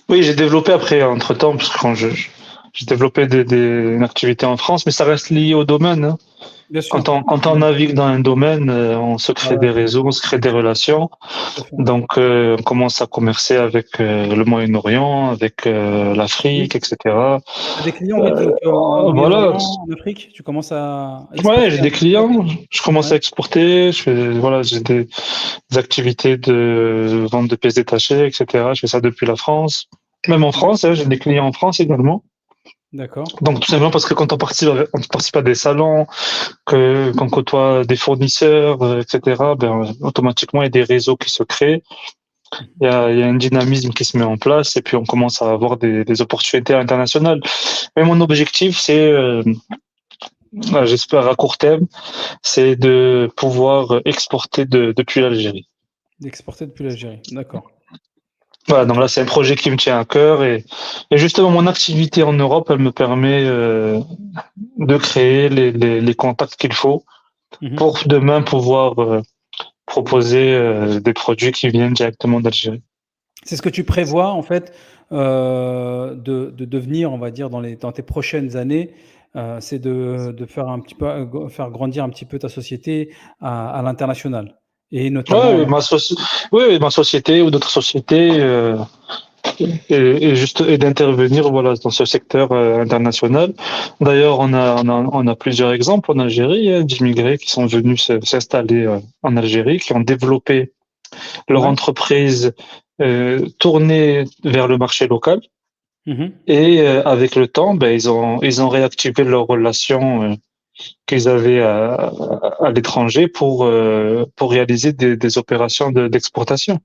Oui, j'ai développé après, entre-temps, parce que j'ai développé une activité en France, mais ça reste lié au domaine. Hein. Bien sûr. Quand on Ouais, navigue dans un domaine, on se ouais, crée ouais, des réseaux, on se crée des relations. tout à fait. Donc, on commence à commercer avec le Moyen-Orient, avec Mmh. l'Afrique, etc. Tu as des clients, oui, donc au Voilà. Moyen-Orient, en Afrique, tu commences à Ouais, j'ai exporter un des petit peu? clients. Je commence Ouais, à exporter. Voilà, j'ai des activités de vente de pièces détachées, etc. Je fais ça depuis la France. Même en France, hein, j'ai des clients en France également. d'accord. Donc tout simplement parce que quand on participe à des salons, qu'on côtoie des fournisseurs, etc., ben, automatiquement il y a des réseaux qui se créent. Il y a un dynamisme qui se met en place et puis on commence à avoir des opportunités internationales. Mais mon objectif, j'espère à court terme, c'est de pouvoir exporter depuis l'Algérie. D'exporter depuis l'Algérie. D'accord. Voilà, donc là, c'est un projet qui me tient à cœur et justement, mon activité en Europe, elle me permet de créer les contacts qu'il faut pour demain pouvoir proposer des produits qui viennent directement d'Algérie. C'est ce que tu prévois, en fait, de devenir, on va dire, dans tes prochaines années, c'est de faire un petit peu, faire grandir un petit peu ta société à l'international et Ouais, notamment. oui, ma société ou d'autres sociétés et d'intervenir voilà dans ce secteur international. D'ailleurs, on a plusieurs exemples en Algérie d'immigrés qui sont venus s'installer en Algérie, qui ont développé leur Ouais. entreprise tournée vers le marché local. Mhm. Et avec le temps, ben, ils ont réactivé leurs relations qu'ils avaient à l'étranger pour réaliser des opérations d'exportation.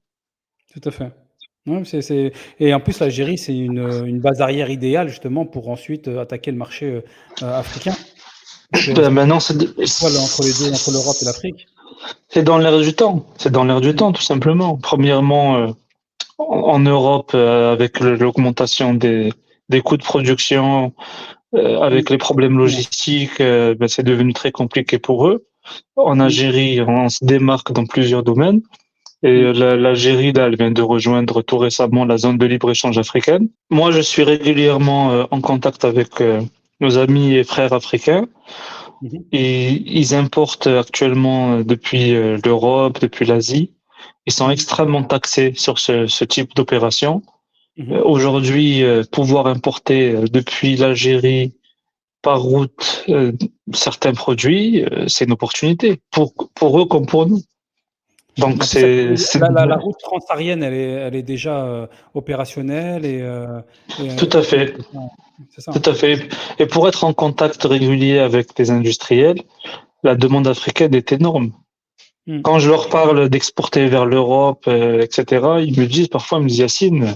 Tout à fait. Ouais, et en plus, l'Algérie, c'est une base arrière idéale justement pour ensuite attaquer le marché africain. Ben, maintenant, Étoile entre les deux, entre l'Europe et l'Afrique. c'est dans l'air du temps. C'est dans l'air du Mm. temps, tout simplement. Premièrement, en Europe, avec l'augmentation des coûts de production, Mm. avec les problèmes Effectivement. logistiques, ben, c'est devenu très compliqué pour eux. En Mm. Algérie, on se démarque dans plusieurs domaines. Et Mm. l'Algérie, là, elle vient de rejoindre tout récemment la zone de libre-échange africaine. Moi, je suis régulièrement en contact avec nos amis et frères africains. Mhm. Et ils importent actuellement depuis l'Europe, depuis l'Asie. Ils sont Mhm. extrêmement taxés sur ce type d'opération. Mhm. Aujourd'hui, pouvoir importer depuis l'Algérie par route certains produits, c'est une opportunité pour eux comme pour nous. Donc Mais en plus, c'est la route transsaharienne, elle est déjà opérationnelle tout à fait. c'est ça. Tout à fait. Et pour être en contact régulier avec des industriels, la demande africaine est énorme. Mm. Quand je leur parle d'exporter vers l'Europe, etc., ils me disent parfois, ils me disent Yacine,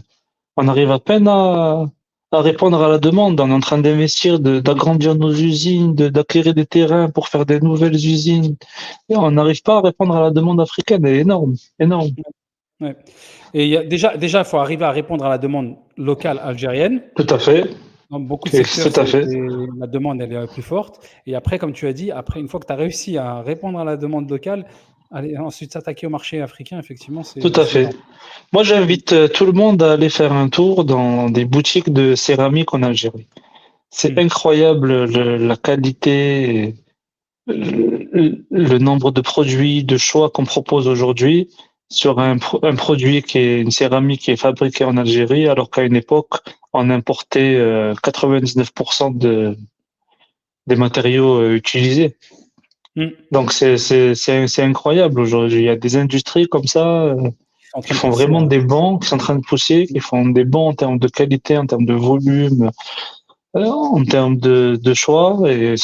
on arrive à peine à répondre à la demande. On est en train d'investir, d'agrandir nos usines, d'acquérir des terrains pour faire des nouvelles usines. Et on n'arrive pas à répondre à la demande africaine. Elle est énorme, énorme. Ouais. Et il y a déjà, il faut arriver à répondre à la demande locale algérienne. Tout à fait. Dans beaucoup de Et secteurs, tout à fait. la demande, elle est plus forte. Et après, comme tu as dit, après, une fois que tu as réussi à répondre à la demande locale, aller ensuite s'attaquer au marché africain, effectivement, Tout à c'est fait. énorme. Moi, j'invite tout le monde à aller faire un tour dans des boutiques de céramique en Algérie. C'est Mm. incroyable la qualité, le nombre de produits, de choix qu'on propose aujourd'hui sur un produit qui est une céramique qui est fabriquée en Algérie, alors qu'à une époque, on importait 99% des matériaux utilisés. Mm. Donc c'est incroyable aujourd'hui. Il y a des industries comme ça Ils sont en qui train de font pousser. vraiment des bons, qui sont en train de pousser, qui font des bons en termes de qualité, en termes de volume, en termes de choix, et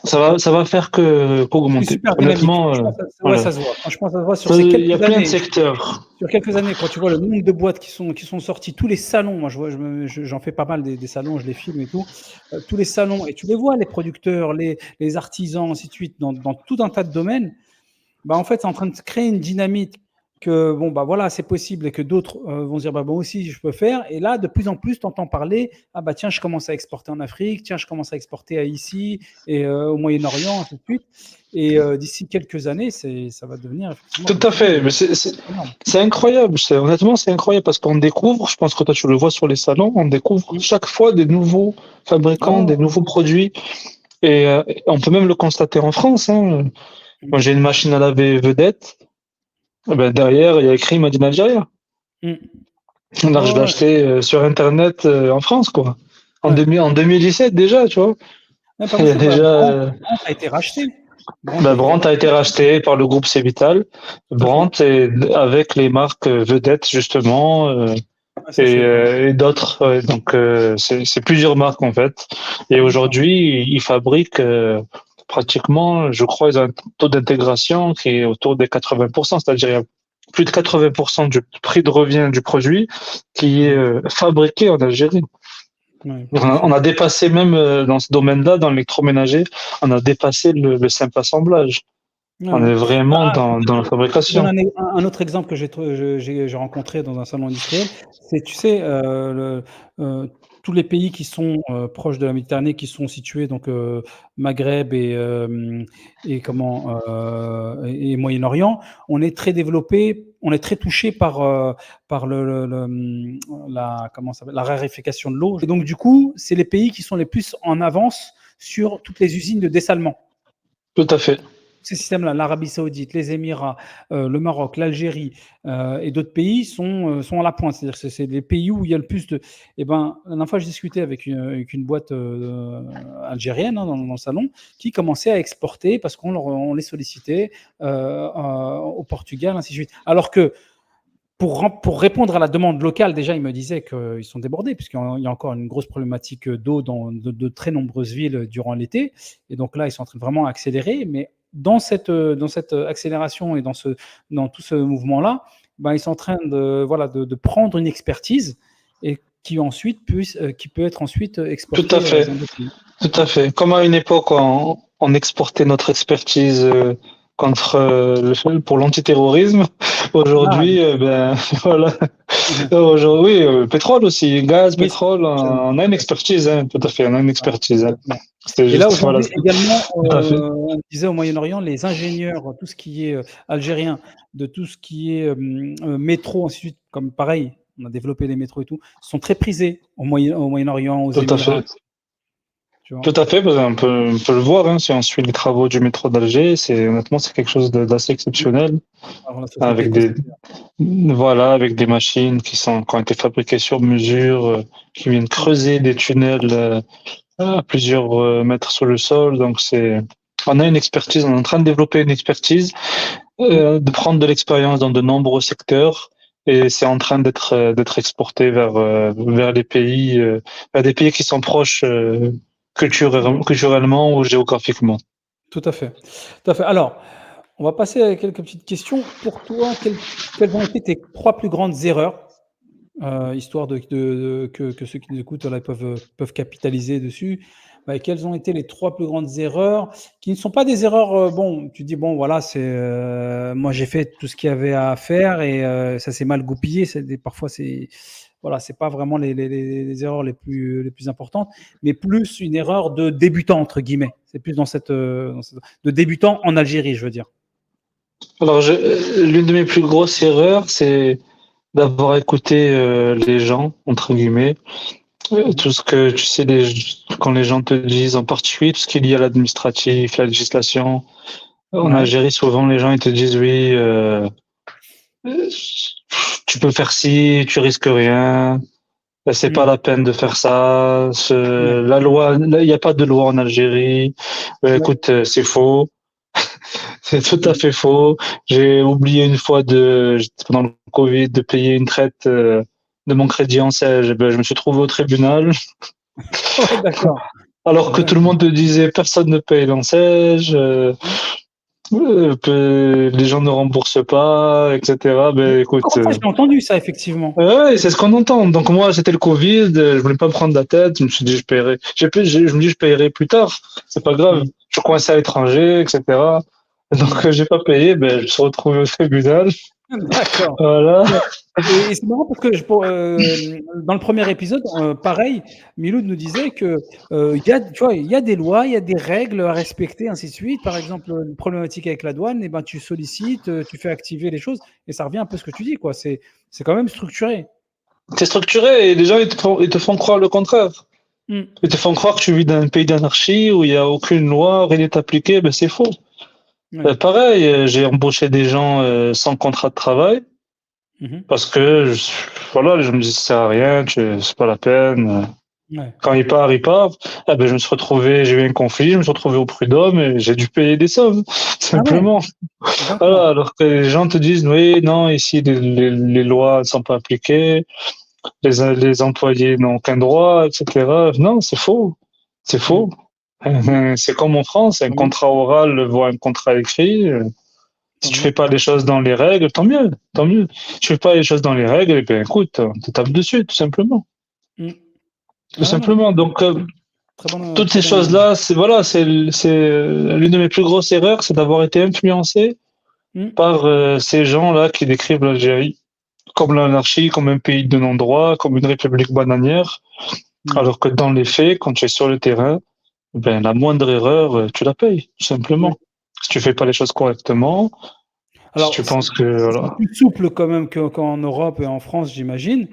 ça va faire C'est qu'augmenter. super dynamique. Honnêtement, Franchement, ouais, voilà. ça se voit. Franchement, ça se voit sur ces Il y a quelques plein de années. secteurs. Sur quelques années, quand tu vois le nombre de boîtes qui sont sorties, tous les salons, moi j'en fais pas mal des salons, je les filme et tout, tous les salons, et tu les vois, les producteurs, les artisans, ainsi de suite, dans tout un tas de domaines, bah, en fait, c'est en train de créer une dynamique que, bon, bah voilà, c'est possible et que d'autres vont se dire, bah, moi aussi, je peux faire. Et là, de plus en plus, tu entends parler, ah bah tiens, je commence à exporter en Afrique, tiens, je commence à exporter à ici et au Moyen-Orient, ainsi de suite. Et d'ici quelques années, ça va devenir effectivement, Tout comme à tu dis, fait. Mais énorme. c'est incroyable. Honnêtement, c'est incroyable parce qu'on découvre, je pense que toi tu le vois sur les salons, on découvre Mm. chaque fois des nouveaux Ah fabricants, ouais, des nouveaux produits. Et on peut même le constater en France, hein. Moi, j'ai une machine à laver vedette. Eh ben, derrière, il y a écrit Made in Algeria. mm. Là, je l'ai Ouais, acheté sur Internet en France, quoi. ouais. En 2017 déjà, tu vois. Ouais, pas Il y a possible. Bah, déjà. Brandt a été racheté. Brandt a Ben, été Brandt a été racheté. racheté par le groupe Cévital. Tout à fait. Brandt est avec les marques vedettes justement Ouais, ça, je savais pas. et d'autres. Ouais. Donc c'est plusieurs marques en fait. Et D'accord. aujourd'hui, ils fabriquent pratiquement, je crois, ils ont un taux d'intégration qui est autour des 80%, c'est-à-dire plus de 80% du prix de revient du produit qui est fabriqué en Algérie. Ouais, On bien a, sûr. on a dépassé même dans ce domaine-là, dans l'électroménager, on a dépassé le simple assemblage. Ouais, On ouais. est vraiment Ah, dans la je te donne fabrication. un autre exemple que j'ai rencontré dans un salon industriel. C'est, tu sais, tous les pays qui sont proches de la Méditerranée, qui sont situés, donc Maghreb et comment et Moyen-Orient, on est très développé, on est très touché par la comment ça s'appelle, la raréfaction de l'eau. Et donc du coup, c'est les pays qui sont les plus en avance sur toutes les usines de dessalement. Tout à fait. Ces systèmes-là, l'Arabie Saoudite, les Émirats, le Maroc, l'Algérie et d'autres pays sont à la pointe. C'est-à-dire que c'est les pays où il y a le plus de. Eh ben, la dernière fois, je discutais avec une boîte algérienne, hein, dans le salon, qui commençait à exporter parce on les sollicitait au Portugal, ainsi de suite. Alors que pour répondre à la demande locale, déjà, ils me disaient qu'ils sont débordés, puisqu'il y a encore une grosse problématique d'eau dans de très nombreuses villes durant l'été. Et donc là, ils sont en train de vraiment accélérer. Mais dans cette accélération et dans tout ce mouvement-là, ben, ils sont en train voilà, de prendre une expertise et qui peut être ensuite Tout à exportée fait. dans d'autres pays. Tout à fait. Comme à une époque, on exportait notre expertise contre pour l'antiterrorisme. Ah, Aujourd'hui, ben voilà. Aujourd'hui, pétrole aussi, gaz, oui, c'est pétrole, prochaine. on a une expertise, hein, tout à fait, on a une Ouais, expertise. Hein. exactement. C'est Et là, juste, voilà. aujourd'hui, également, Tout à fait. on disait au Moyen-Orient, les ingénieurs, tout ce qui est algérien, de tout ce qui est métro, ainsi de suite, comme pareil, on a développé les métros et tout, sont très prisés au Moyen-Orient, aux Tout à Émirats, fait. tu vois. Tout à fait, parce on peut le voir, hein, si on suit les travaux du métro d'Alger, honnêtement, c'est quelque chose d'assez exceptionnel, Alors, la société avec des, concessionnaire. voilà, avec des machines qui ont été fabriquées sur mesure, qui viennent creuser des tunnels, à plusieurs mètres sous le sol. Donc on a une expertise, on est en train de développer une expertise, de prendre de l'expérience dans de nombreux secteurs, et c'est en train d'être exporté vers les pays, vers des pays qui sont proches culturellement ou géographiquement. Tout à fait. Tout à fait. Alors, on va passer à quelques petites questions. Pour toi, quelles ont été tes 3 plus grandes erreurs? Histoire que ceux qui nous écoutent, là, peuvent capitaliser dessus. Bah, quelles ont été les 3 plus grandes erreurs qui ne sont pas des erreurs, bon, tu dis: «Bon, voilà, moi, j'ai fait tout ce qu'il y avait à faire et ça s'est mal goupillé». Parfois, voilà, c'est pas vraiment les erreurs les plus importantes, mais plus une erreur de «débutant» entre guillemets. C'est plus dans cette de débutant en Algérie, je veux dire. Alors, l'une de mes plus grosses erreurs, c'est d'avoir écouté les gens, entre guillemets. Mmh. Tout ce que tu sais, quand les gens te disent, en particulier tout ce qui est lié à l'administratif, la législation. En Ouais. Algérie, souvent, les gens ils te disent, oui, euh, tu peux faire ci, tu risques rien, c'est pas Mmh. la peine de faire ça. Ouais. La loi, il n'y a pas de loi en Algérie. Ouais. Écoute, c'est faux. C'est tout à Mmh. fait faux. J'ai oublié une fois pendant le Covid, de payer une traite de mon crédit en sèche. Ben, je me suis trouvé au tribunal, Ouais, d'accord. alors que Ouais. tout le monde te disait personne ne paye l'enseigne, Mmh. que les gens ne remboursent pas, etc. Ben écoute, Encore une fois, j'ai entendu ça effectivement. ouais, c'est ce qu'on entend. Donc moi, c'était le Covid, je voulais pas me prendre la tête. Je me suis dit, je paierai. Je me dis, je paierai plus tard. C'est pas grave. Mmh. Je suis coincé à l'étranger, etc. Donc Mmh. j'ai pas payé. Ben je me suis retrouvé au tribunal. D'accord. Voilà. Ouais, et c'est marrant parce que dans le premier épisode, pareil, Miloud nous disait que, il y a tu vois, il y a des lois, il y a des règles à respecter, ainsi de suite. Par exemple, une problématique avec la douane et ben, tu sollicites, tu fais activer les choses et ça revient un peu à ce que tu dis, quoi. C'est quand même structuré. T'es structuré et les gens ils te font croire le contraire. Mmh. Ils te font croire que tu vis dans un pays d'anarchie où il y a aucune loi, rien n'est appliqué. Ben c'est faux. Ouais. Pareil, j'ai embauché des gens sans contrat de travail. Mmh mh. Parce que, voilà, je me dis, ça sert à rien, c'est pas la peine. Ouais. Quand il part, il part. Ah ben, je me suis retrouvé, j'ai eu un conflit, je me suis retrouvé au prud'homme et j'ai dû payer des sommes, Ah ouais? simplement. D'accord. Voilà, alors que les gens te disent, oui, non, ici, les lois ne sont pas appliquées, les employés n'ont aucun droit, etc. Non, c'est faux. C'est Mmh. faux. Mmh mh. C'est comme en France, un Ah oui. contrat oral vaut un contrat écrit. Si Tant tu mieux. fais pas les choses dans les règles, tant mieux, tant mieux. Tu fais pas les choses dans les règles, et bien écoute, on te tape dessus, tout simplement. Mmh. Tout Ouais, non, simplement. Donc, toutes très ces bonne. choses-là, c'est voilà, c'est l'une de mes plus grosses erreurs, c'est d'avoir été influencé Mmh. par ces gens-là qui décrivent l'Algérie comme l'anarchie, comme un pays de non-droit, comme une république bananière, Mmh. alors que dans les faits, quand tu es sur le terrain, ben la moindre erreur, tu la payes, tout Oui. simplement. Si tu fais pas les choses correctement, si tu Alors, penses que c'est voilà. plus souple quand même qu'en Europe et en France, j'imagine,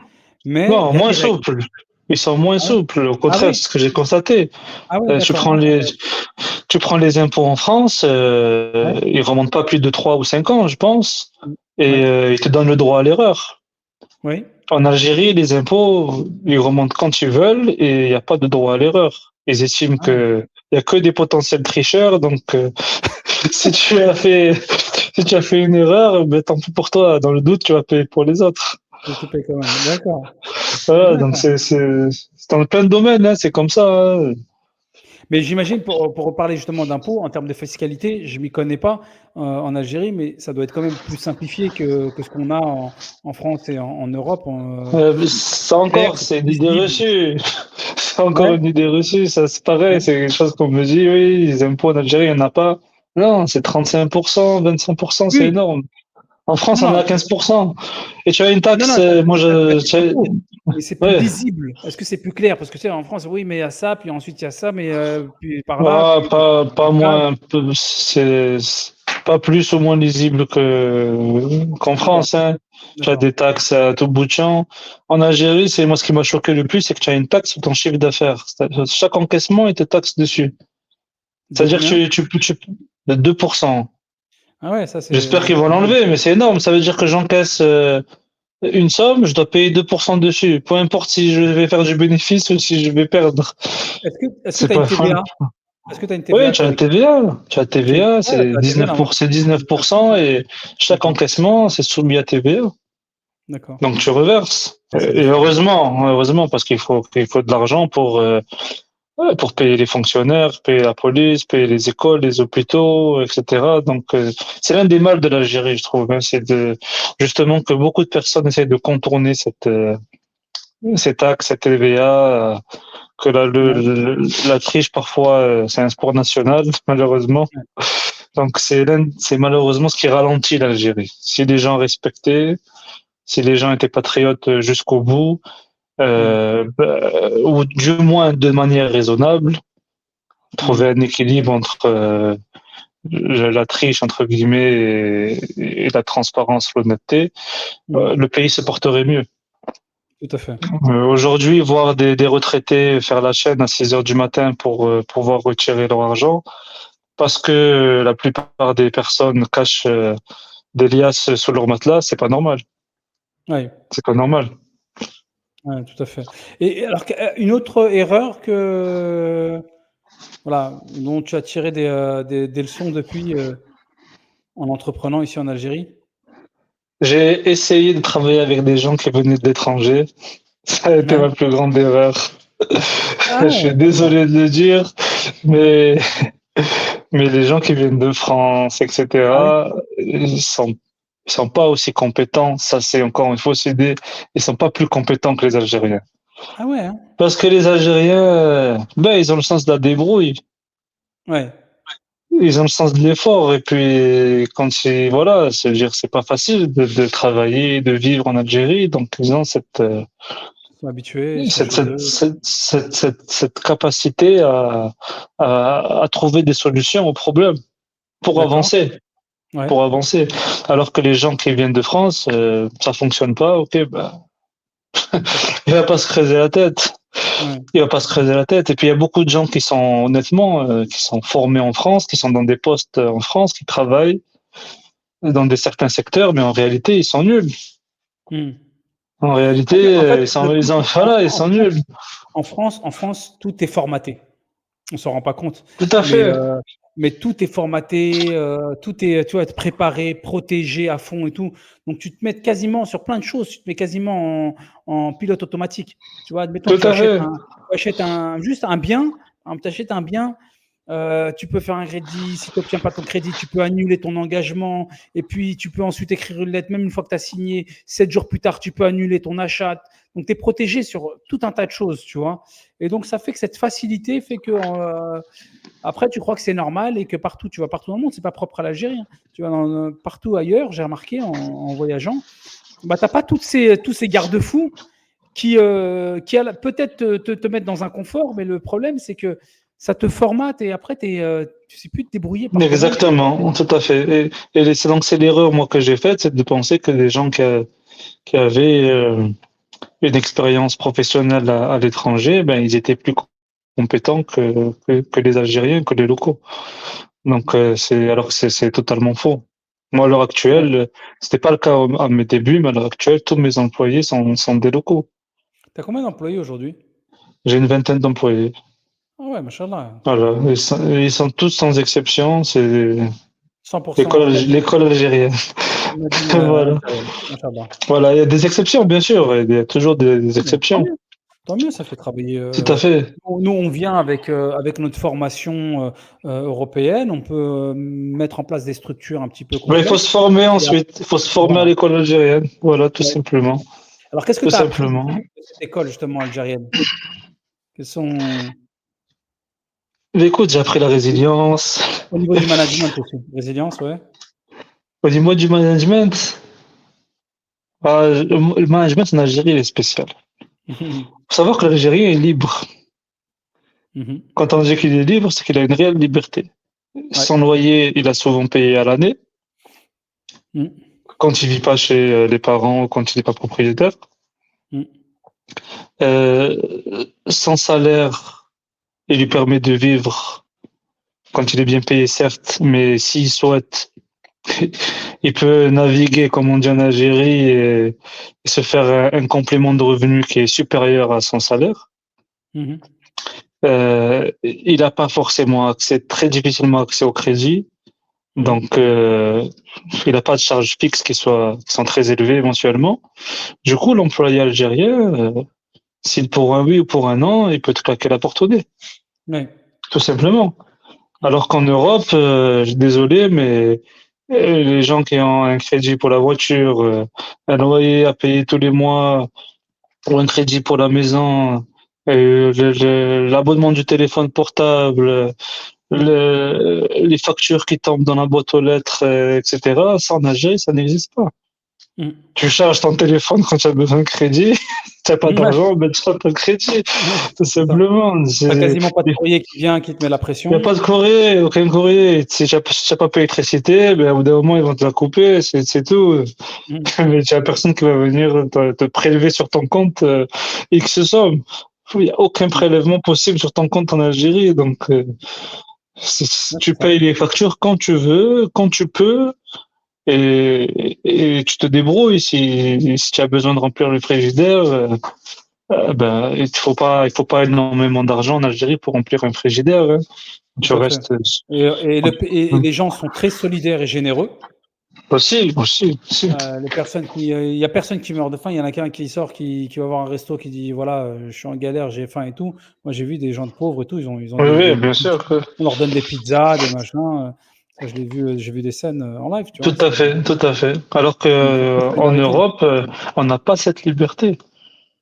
mais Non, il y a moins des règles. souple. Ils sont moins Ah ouais? souples. Au Ah contraire, oui? c'est ce que j'ai constaté. Ah ouais, Tu d'accord. prends Ah, je les, savais tu prends les impôts en France, ouais. ils remontent pas plus de 3 ou 5 ans, je pense, Mmh. et Ouais. ils te donnent le droit à l'erreur. Oui. En Algérie, les impôts, ils remontent quand ils veulent et il n'y a pas de droit à l'erreur. Ils estiment Ah ouais. que il y a que des potentiels tricheurs, donc si tu as fait si tu as fait une erreur, ben tant pis pour toi. Dans le doute, tu vas payer pour les autres. Tu payes quand même. D'accord. Voilà, donc D'accord. c'est dans plein de domaines, hein, c'est comme ça. Hein. Mais j'imagine pour reparler justement d'impôts, en termes de fiscalité, je m'y connais pas, en Algérie, mais ça doit être quand même plus simplifié que ce qu'on a en France et en Europe, Ça clair, encore, c'est c'est plus une idée lisible. reçue. C'est encore Ouais, une idée reçue. Ça, c'est pareil. ouais. C'est quelque chose qu'on me dit, oui, les impôts en Algérie, il n'y en a pas. Non, c'est 35%, 25%, c'est Oui, énorme. En France, non, on non, a 15%. Et tu as une non, taxe, non, moi, tu as des impôts, je, mais c'est plus ouais, lisible. Est-ce que c'est plus clair? Parce que tu sais, en France, oui, mais il y a ça, puis ensuite il y a ça, mais puis par là, ah, puis pas là, moins, c'est pas plus ou moins lisible qu'en d'accord, France, hein. Tu as d'accord. des taxes à tout bout de champ. En Algérie, c'est moi ce qui m'a choqué le plus, c'est que tu as une taxe sur ton chiffre d'affaires. Chaque encaissement, il te taxe dessus. De C'est-à-dire combien? que tu de 2%. Ah ouais, ça J'espère c'est qu'ils vont pas mal. l'enlever, mais c'est énorme. Ça veut dire que j'encaisse une somme, je dois payer 2% dessus. Peu importe si je vais faire du bénéfice ou si je vais perdre. Est-ce que C'est tu as une pas fin. TVA? Est-ce que tu as une Oui, TVA tu as la collectée? TVA. Tu as la Tu TVA, ouais, tu c'est as la TVA normalement. c'est 19% et chaque D'accord, encaissement, c'est soumis à TVA. d'accord. Donc tu reverses. Ouais, c'est Et différent. heureusement, parce qu'il faut de l'argent pour payer les fonctionnaires, payer la police, payer les écoles, les hôpitaux, etc. Donc, c'est l'un des mal de l'Algérie, je trouve. Hein, c'est justement que beaucoup de personnes essayent de contourner ces taxes, cette TVA, que Ouais, la triche parfois, c'est un sport national, malheureusement. ouais. Donc, c'est malheureusement ce qui ralentit l'Algérie. Si les gens respectaient, si les gens étaient patriotes jusqu'au bout, Mmh. ou du moins de manière raisonnable, Mmh. trouver un équilibre entre la triche entre guillemets et la transparence, l'honnêteté, Mmh. le pays se porterait mieux. Tout à fait. Aujourd'hui, voir des retraités faire la chaîne à 6 heures du matin pour pouvoir retirer leur argent, parce que la plupart des personnes cachent des liasses sous leur matelas, c'est pas normal. Ouais, C'est pas normal. ouais, tout à fait. Et alors une autre erreur que voilà, dont tu as tiré des leçons depuis, en entreprenant ici en Algérie? J'ai essayé de travailler avec des gens qui venaient de l'étranger. Ça a été Ouais. ma plus grande erreur. Ah Je ouais, suis d'accord. désolé de le dire, Ouais. mais les gens qui viennent de France, Ah oui? etc., ils sont pas aussi compétents. Ça, c'est encore une fausse idée. Ils sont pas plus compétents que les Algériens. Ah ouais, hein? Parce que les Algériens, ben, ils ont le sens de la débrouille. Ouais, Ils ont le sens de l'effort. Et puis, quand c'est, voilà, c'est-à-dire, c'est pas facile de travailler, de vivre en Algérie. Donc, ils ont ils sont habitués, ils sont chez eux. cette capacité à trouver des solutions aux problèmes pour D'accord, avancer. ouais, Pour avancer. Alors que les gens qui viennent de France, ça fonctionne pas, ok, bah, ça fait il va pas se creuser la tête. ouais, Il va pas se creuser la tête. Et puis il y a beaucoup de gens qui sont honnêtement, qui sont formés en France, qui sont dans des postes en France, qui travaillent dans des certains secteurs, mais en réalité ils sont nuls. mmh. En réalité, En fait, voilà, ils sont nuls. en France, tout est formaté. On s'en rend pas compte, Tout à mais fait, tout est formaté, tout est, tu vois, être préparé, protégé à fond et tout. Donc tu te mets quasiment sur plein de choses, tu te mets quasiment en pilote automatique. Tu vois, admettons tout à fait. tu achètes un juste un bien, tu achètes un bien, Tu peux faire un crédit. Si tu n'obtiens pas ton crédit, tu peux annuler ton engagement. Et puis, tu peux ensuite écrire une lettre, même une fois que tu as signé. 7 jours plus tard, tu peux annuler ton achat. Donc, tu es protégé sur tout un tas de choses, tu vois. Et donc, ça fait que cette facilité fait que après, tu crois que c'est normal et que partout, tu vas partout dans le monde, c'est pas propre à l'Algérie. Hein. Tu vas partout ailleurs, j'ai remarqué en voyageant, bah, tu n'as pas tous ces garde-fous qui peut-être te mettent dans un confort, mais le problème, c'est que ça te formate et après, tu ne sais plus te débrouiller par toi-même. Exactement, tout à fait. Et c'est donc c'est l'erreur moi que j'ai faite, c'est de penser que les gens qui avaient une expérience professionnelle à l'étranger, ben ils étaient plus compétents que les Algériens, que les locaux. Donc alors que c'est totalement faux. Moi à l'heure Ouais. actuelle, c'était pas le cas à mes débuts, mais à l'heure actuelle, tous mes employés sont des locaux. Tu as combien d'employés aujourd'hui? J'ai une vingtaine d'employés. Ah ouais, machallah. Voilà, ils sont tous sans exception, c'est 100% l'école algérienne. Madine Voilà. algérienne, machallah. Voilà, il y a des exceptions, bien sûr, il y a toujours des Ah, mais exceptions. tant mieux, ça fait travailler. Tout à fait. Nous, on vient avec notre formation européenne, on peut mettre en place des structures un petit peu Mais il faut se complexes. former Et après, ensuite, il faut se former à voilà. l'école algérienne. Voilà, tout Ouais. simplement. Alors, qu'est-ce que Tout tu as appris de simplement. cette école justement algérienne? Quels sont Mais écoute, j'ai appris la résilience. au niveau du management aussi? Résilience, ouais. Au niveau du management, le management en Algérie il est spécial. Il faut savoir que l'Algérien est libre. Mhm. Quand on dit qu'il est libre, c'est qu'il a une réelle liberté. Ouais. Son loyer, il a souvent payé à l'année, Mm. quand il vit pas chez les parents ou quand il n'est pas propriétaire. Mm. Son salaire, il lui permet de vivre quand il est bien payé, certes, mais s'il souhaite, il peut naviguer, comme on dit en Algérie, et se faire un complément de revenu qui est supérieur à son salaire. Mhm. Il n'a pas forcément accès, très difficilement accès au crédit. Mm. Donc, il n'a pas de charges fixes qui sont très élevées mensuellement. Du coup, l'employé algérien, s'il pour un oui ou pour un non, il peut te claquer la porte au nez, Ouais. tout simplement. Mm. Alors qu'en Europe, je suis désolé, mais les gens qui ont un crédit pour la voiture, un loyer à payer tous les mois, ou un crédit pour la maison, l'abonnement du téléphone portable, les factures qui tombent dans la boîte aux lettres, etc., ça en Algérie, ça n'existe pas. Mm. Tu charges ton téléphone quand tu as besoin de crédit, tu n'as pas Ouais. d'argent, ben tu charges ton crédit, Ouais, tout c'est ça. simplement. T'as quasiment pas de courrier qui vient, qui te met la Il n'y a pression. pas de courrier, aucun courrier. Si tu n'as pas payé l'électricité, ben, au bout d'un moment, ils vont te la couper, c'est tout. Mm. Mais tu n'as personne qui va venir te prélever sur ton compte X somme. Il n'y a aucun Mm. prélèvement possible sur ton compte en Algérie. Donc, Ouais, tu c'est ça. payes les factures quand tu veux, quand tu peux, et tu te débrouilles. Si tu as besoin de remplir le frigidaire, ben, il faut pas énormément d'argent en Algérie pour remplir un frigidaire. Hein. Tu Tout à fait. restes Et les gens sont très solidaires et généreux. aussi. Il y a personne qui meurt de faim. Il y en a qu'un qui sort, qui va voir un resto, qui dit voilà, je suis en galère, j'ai faim et tout. Moi, j'ai vu des gens de pauvres et tout. Ils ont Oui, oui, bien sûr. on leur donne des pizzas, des machins. Ça, je l'ai vu. J'ai vu des scènes en live, tu vois. Tout à fait, tout à fait. Alors que C'est une vraie en solidarité. Europe, on n'a pas cette liberté.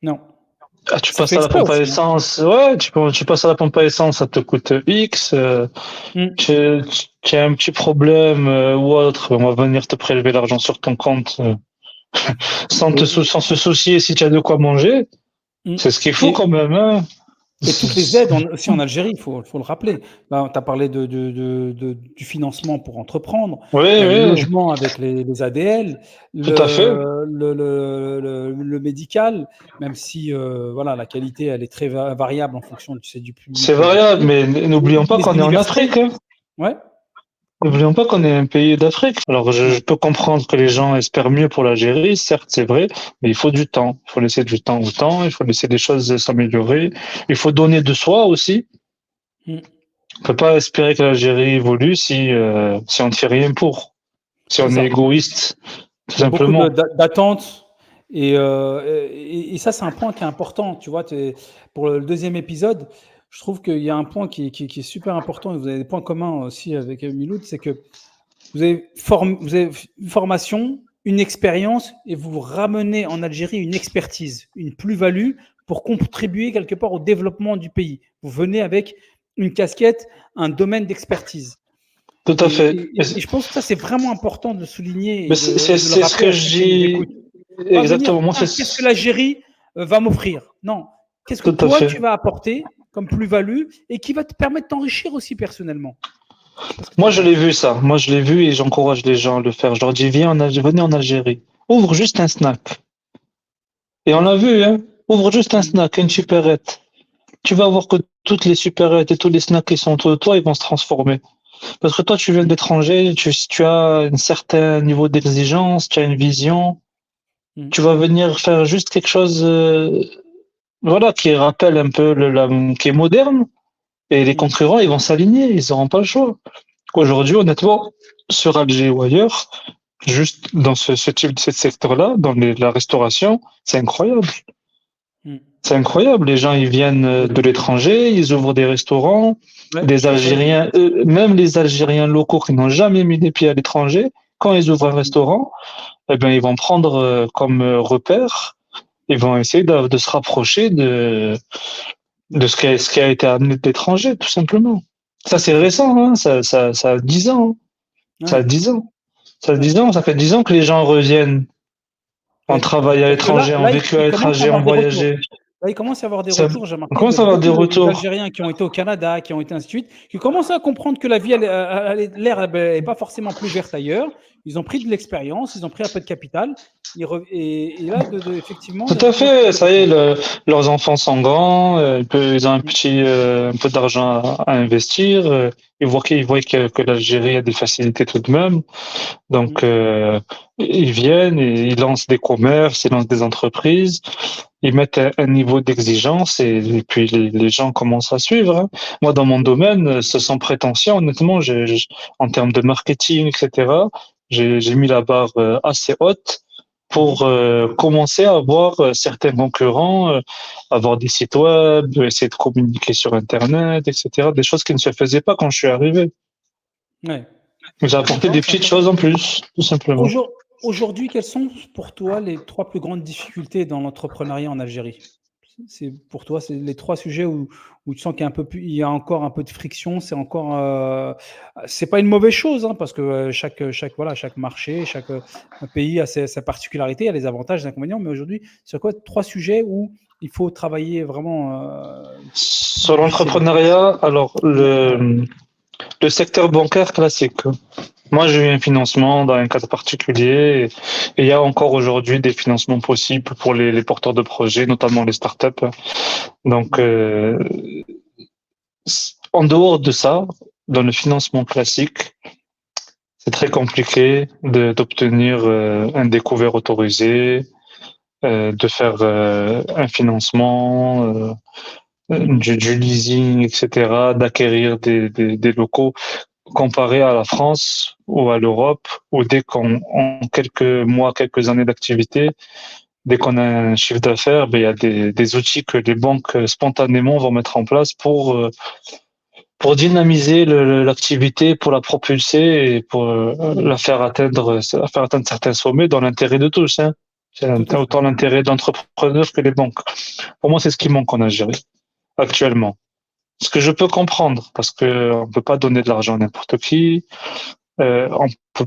Non, Ah, tu c'est passes fait à la exprès pompe à aussi. Hein. essence, ouais, tu passes à la pompe à essence, ça te coûte X. Mm. Tu as un petit problème ou autre, on va venir te prélever l'argent sur ton compte Et, sans se soucier si tu as de quoi manger. mm. C'est ce qu'il faut Et, quand même. Hein. Et toutes les aides aussi en Algérie, il faut le rappeler. Là, tu as parlé du financement pour entreprendre, Oui, le oui, logement avec les ADL, tout à fait. le médical, même si voilà, la qualité elle est très variable en fonction du C'est public ou du variable, privé. mais n'oublions pas Les qu'on est en universités, Afrique. Hein. ouais, N'oublions pas qu'on est un pays d'Afrique. Alors, je peux comprendre que les gens espèrent mieux pour l'Algérie, certes, c'est vrai, mais il faut du temps. Il faut laisser du temps au temps, il faut laisser les choses s'améliorer. Il faut donner de soi aussi. mm, On peut pas espérer que l'Algérie évolue si on ne fait rien pour, si c'est on est ça. égoïste, tout Il y a beaucoup simplement. d'attentes et ça, c'est un point qui est important. Tu vois, pour le deuxième épisode, je trouve qu'il y a un point qui est super important, et vous avez des points communs aussi avec Miloud, c'est que vous avez une formation, une expérience, et vous ramenez en Algérie une expertise, une plus-value pour contribuer quelque part au développement du pays. Vous venez avec une casquette, un domaine d'expertise. Tout à fait. Et je pense que ça, c'est vraiment important de le souligner Mais et de c'est le ce rappeler que à je ceux qui nous dis écoutent. Pas venir, exactement. Moi, qu'est-ce que l'Algérie va m'offrir? Non, qu'est-ce que tout à toi, fait. tu vas apporter comme plus-value et qui va te permettre de t'enrichir aussi personnellement. Je sais pas ce que Moi, t'en je l'ai penses. vu ça. Moi, je l'ai vu et j'encourage les gens à le faire. Je leur dis, venez en Algérie. Ouvre juste un snack. Et on l'a vu, hein. Ouvre juste un Mm. snack, une supérette. Tu vas voir que toutes les supérettes et tous les snacks qui sont autour de toi, ils vont se transformer. Parce que toi, tu viens de l'étranger, tu as un certain niveau d'exigence, tu as une vision. Mm. Tu vas venir faire juste quelque chose, voilà, qui rappelle un peu qui est moderne. Et les Mm. concurrents, ils vont s'aligner, ils n'auront pas le choix. Aujourd'hui, honnêtement, sur Alger ou ailleurs, juste dans ce type de ce secteur-là, dans la restauration, c'est incroyable. Mm. C'est incroyable. Les gens, ils viennent de l'étranger, ils ouvrent des restaurants. Ouais, Des ouais. Algériens, même les Algériens locaux qui n'ont jamais mis les pieds à l'étranger, quand ils ouvrent un restaurant, eh ben, ils vont prendre comme repère, ils vont essayer de se rapprocher de ce qui a été amené de l'étranger, tout simplement. Ça, Tout à c'est fait. récent, hein. Ça a 10 ans. Hein. Ça a Ouais, 10 ans. Ça a ouais, 10 ans. Ça fait 10 ans que les gens reviennent en ouais. travail à Parce que l'étranger, en vécu à il commence à l'étranger, en avoir des retours. voyagé. Là, il commence à y avoir des Ça, retours, j'ai on remarqué, commence à de avoir des beaucoup retours. d'Algériens qui ont été au Canada, qui ont été ainsi de suite, qui commencent à comprendre que la vie, l'air n'est pas forcément plus verte ailleurs. Ils ont pris de l'expérience, ils ont pris un peu de capital. Et là, effectivement, Tout il y a de à plus en plus fait, de ça y est, retours. leurs enfants sont grands, ils ont Mm, un peu d'argent à investir, ils voient que l'Algérie a des facilités tout de même, donc mm, ils viennent et ils lancent des commerces, ils lancent des entreprises, ils mettent un niveau d'exigence et puis les gens commencent à suivre. Hein. Moi, dans mon domaine, sans prétention, honnêtement, en termes de marketing, etc., j'ai mis la barre assez haute mhm. pour commencer à avoir certains concurrents, avoir des sites web, essayer de communiquer sur Internet, etc. Des choses qui ne se faisaient pas quand je suis arrivé. Ouais. J'ai apporté D'accord, des c'est petites intéressant. choses en plus, tout simplement. Aujourd'hui, quelles sont pour toi les trois plus grandes difficultés dans l'entrepreneuriat en Algérie? C'est pour toi, c'est les trois sujets où tu sens il y a encore un peu de friction. C'est encore, c'est pas une mauvaise chose, hein, parce que chaque marché, chaque pays a sa particularité, a les avantages, les inconvénients. Mais aujourd'hui, c'est quoi trois sujets où il faut travailler vraiment Sur difficilement? l'entrepreneuriat, alors Ouais. le secteur bancaire classique. Moi, j'ai eu un financement dans un cadre particulier et il y a encore aujourd'hui des financements possibles pour les porteurs de projets, notamment les startups. Donc, Mm. en dehors de ça, dans le financement classique, c'est très compliqué d'obtenir un découvert autorisé, de faire un financement, Mhm. du leasing, etc., d'acquérir des locaux comparé à la France ou à l'Europe, où dès en quelques mois, quelques années d'activité, dès qu'on a un chiffre d'affaires, ben, il y a des outils que les banques spontanément vont mettre en place pour dynamiser l'activité, pour la propulser et pour Mm. la faire atteindre certains sommets dans l'intérêt de tous. Hein. C'est Tout à fait. autant l'intérêt de l'entrepreneur que les banques. Pour moi, c'est ce qui manque en Algérie actuellement. Ce que je peux comprendre, parce que on peut pas donner de l'argent à n'importe qui, on peut,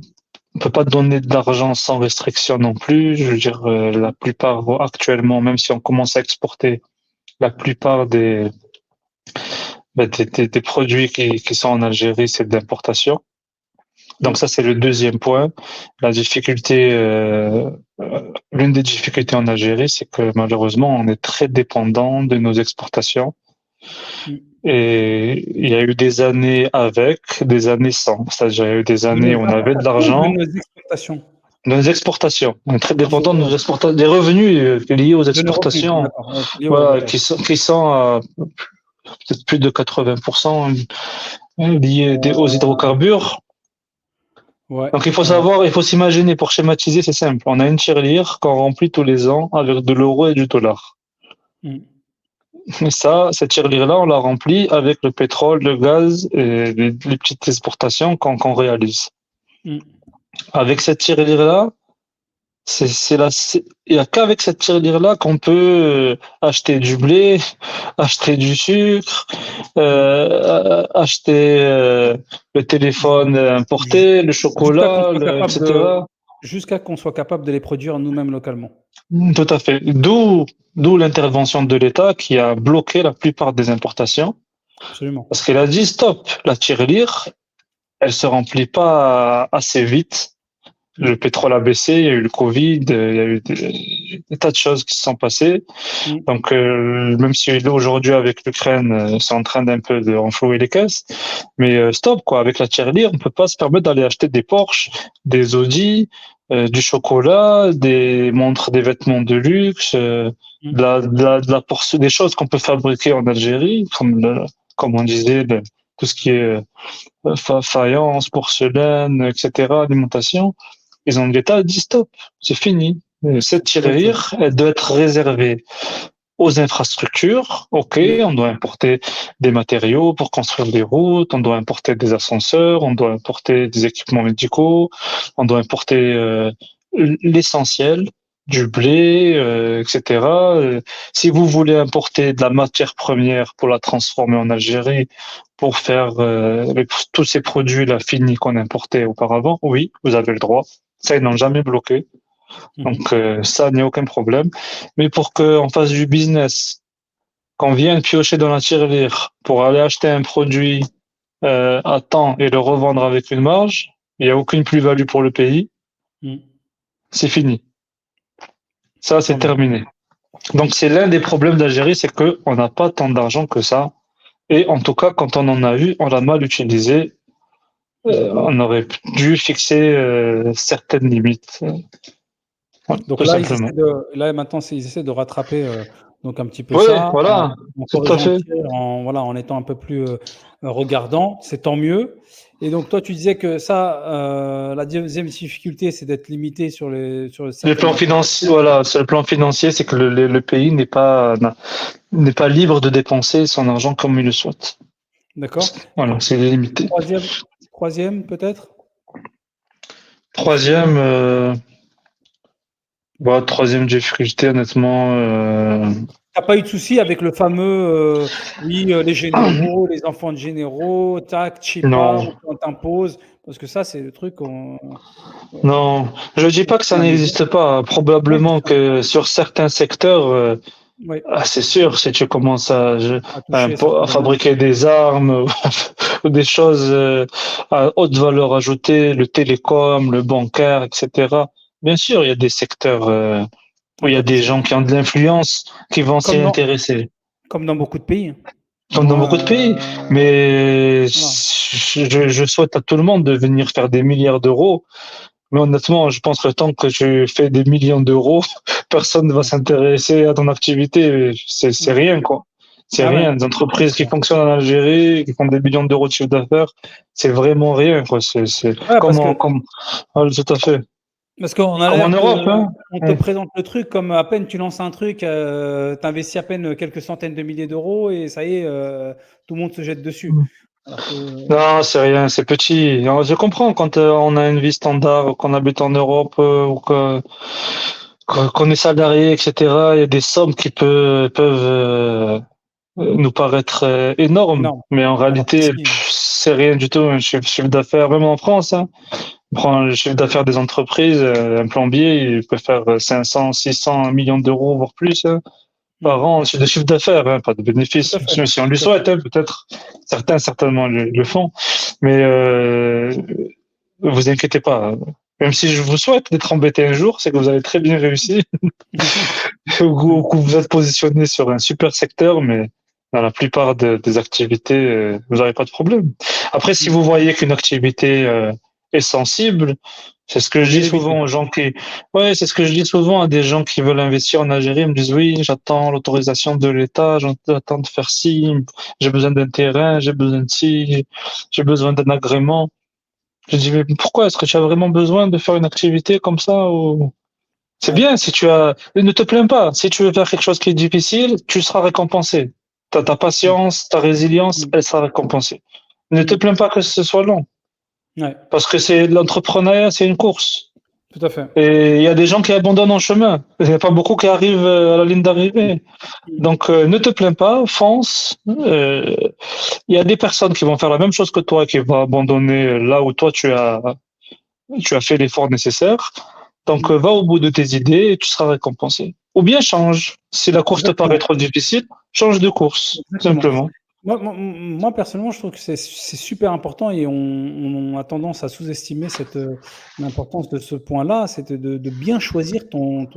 on peut pas donner de l'argent sans restriction non plus. Je veux dire, la plupart actuellement, même si on commence à exporter, la plupart des produits qui sont en Algérie, c'est de l'importation. Donc Mm. ça, c'est le deuxième point. La difficulté, l'une des difficultés en Algérie, c'est que malheureusement, on est très dépendant de nos exportations. Mm. Et il y a eu des années avec, des années sans. C'est-à-dire, il y a eu des De années nos où on avait de importations ou de l'argent, nos exportations? de nos exportations. On est très Ah, dépendant de nos exportations, des revenus liés aux de nos revenus, exportations, d'accord, ouais, liés au voilà, ouais. qui sont à peut-être plus de 80% liés aux hydrocarbures. Ouais, Donc il faut savoir, il faut s'imaginer, pour schématiser, c'est simple. On a une tirelire qu'on remplit tous les ans avec de l'euro et du dollar. mmh. Et ça, cette tirelire-là, on la remplit avec le pétrole, le gaz et les petites exportations qu'on réalise. Mm. Avec cette tirelire-là, il n'y a qu'avec cette tirelire-là qu'on peut acheter du blé, acheter du sucre, acheter le téléphone Ju- importé, le Jusqu'à qu'on chocolat, soit capable etc. jusqu'à qu'on soit capable de les produire nous-mêmes localement. Tout à fait. D'où l'intervention de l'État qui a bloqué la plupart des importations Absolument. parce qu'elle a dit stop, la tirelire, elle se remplit pas assez vite. Le pétrole a baissé, il y a eu le Covid, il y a eu des tas de choses qui se sont passées. Mm. Donc, même si aujourd'hui avec l'Ukraine, c'est en train d'un peu de renflouer les caisses, mais stop quoi. Avec la tirelire, on peut pas se permettre d'aller acheter des Porsche, des Audi, du chocolat, des montres, des vêtements de luxe, Mm. des choses qu'on peut fabriquer en Algérie, comme on disait, tout ce qui est faïence, porcelaine, etc., alimentation. Ils ont l'État dit stop, c'est fini. Cette Ok. tirelire, elle doit être réservée aux infrastructures. OK, Mm. on doit importer des matériaux pour construire des routes, on doit importer des ascenseurs, on doit importer des équipements médicaux, on doit importer l'essentiel, du blé, etc. Si vous voulez importer de la matière première pour la transformer en Algérie, pour faire tous ces produits-là finis qu'on importait auparavant, oui, vous avez le droit. Ça, ils n'ont jamais bloqué. Mhm. Donc ça n'est aucun problème. Mais pour qu'on fasse du business, qu'on vienne piocher dans la tirelire pour aller acheter un produit à temps et le revendre avec une marge, il n'y a aucune plus-value pour le pays, Mm. c'est fini. Ça, c'est Tant mieux. terminé. Donc c'est l'un des problèmes d'Algérie, c'est qu'on n'a pas tant d'argent que ça. Et en tout cas, quand on en a eu, on l'a mal utilisé. On aurait dû fixer certaines limites. Voilà, Donc tout là, simplement. là maintenant, ils essaient de rattraper donc un petit peu Oui, ça voilà, en tout à corrigeant le fait. tir, voilà, en étant un peu plus regardant. C'est tant mieux. Et donc toi, tu disais que ça, la deuxième difficulté, c'est d'être limité sur Le certaines plan financier, voilà, sur le plan financier, c'est que le pays n'est pas libre de dépenser son argent comme il le souhaite. D'accord. Voilà, c'est limité. Troisième, troisième peut-être. Troisième, troisième difficulté, honnêtement, T'as pas eu de souci avec le fameux, oui, les généraux, les enfants de généraux, tac, je sais pas, non, on t'impose, parce que ça, c'est le truc non. Je dis qu'on pas que ça tient à la maison. n'existe pas. Oui, bien Probablement sûr. que sur certains secteurs, Oui, c'est sûr, si tu commences à toucher à certains domaines. fabriquer des armes ou des choses à haute valeur ajoutée, le télécom, le bancaire, etc. Bien sûr, il y a des secteurs où Ah il y a bah, des gens qui ont de l'influence qui vont s'y comme dans intéresser, comme dans beaucoup de pays. comme dans Moi, beaucoup de pays. Mais voilà. je souhaite à tout le monde de venir faire des milliards d'euros. Mais honnêtement, je pense que le temps que tu fais des millions d'euros, personne ne va Ouais, s'intéresser à ton activité. C'est ouais. rien, quoi. C'est Ah ouais, rien. Des bien entreprises qui sûr. fonctionnent en Algérie, qui font des millions d'euros de chiffre d'affaires, c'est vraiment rien, quoi. C'est Ouais, comme, ah, tout à fait. parce qu'on a Comme en l'air Europe, que hein. on te Ouais. présente le truc comme à peine tu lances un truc, tu investis à peine quelques centaines de milliers d'euros et ça y est, tout le monde se jette dessus. Alors que Non, c'est rien, c'est petit. Alors, je comprends quand on a une vie standard, qu'on habite en Europe ou qu'on est salarié, etc. Il y a des sommes qui peuvent nous paraître énormes, énorme. mais en Alors réalité, qu'ici, c'est rien du tout. Un chiffre d'affaires, même en France, hein. On prend le chiffre d'affaires des entreprises, un plombier, il peut faire 500, 600 millions d'euros, voire plus, hein, par mmh, an, c'est de chiffre d'affaires, hein, pas de tout bénéfices. à fait, Si on lui tout à fait. souhaite, hein, peut-être, certains certainement le font, mais vous inquiétez pas. Même si je vous souhaite d'être embêté un jour, c'est que vous avez très bien réussi, ou que vous êtes positionné sur un super secteur, mais dans la plupart des activités, vous n'aurez pas de problème. Après, si Mmh. vous voyez qu'une activité est sensible, c'est ce que je Vaut mieux dis souvent l'éviter. aux gens qui, ouais, c'est ce que je dis souvent à des gens qui veulent investir en Algérie. Ils me disent oui, j'attends l'autorisation de l'État, j'attends de faire ci, j'ai besoin d'un terrain, j'ai besoin de ci, j'ai besoin d'un agrément. Je dis mais pourquoi est-ce que tu as vraiment besoin de faire une activité comme ça ou C'est Ouais. bien si ne te plains pas. Si tu veux faire quelque chose qui est difficile, tu seras récompensé. Ta Mm. patience, ta résilience, Mm. elle sera récompensée. Ne te Mm. plains pas que ce soit long. Ouais, Parce que c'est l'entrepreneuriat, c'est une course. tout à fait. Et il y a des gens qui abandonnent en chemin. Il n'y a pas beaucoup qui arrivent à la ligne d'arrivée. Mm. Donc, ne te plains pas, fonce. Il y a des personnes qui vont faire la même chose que toi, qui vont abandonner là où toi tu as fait l'effort nécessaire. Donc, Mm. va au bout de tes idées et tu seras récompensé. Ou bien change. Si la course te paraît Exactement. trop difficile, change de course, Exactement. simplement. Moi, personnellement, je trouve que c'est super important et on a tendance à sous-estimer l'importance de ce point-là, c'est de bien choisir ton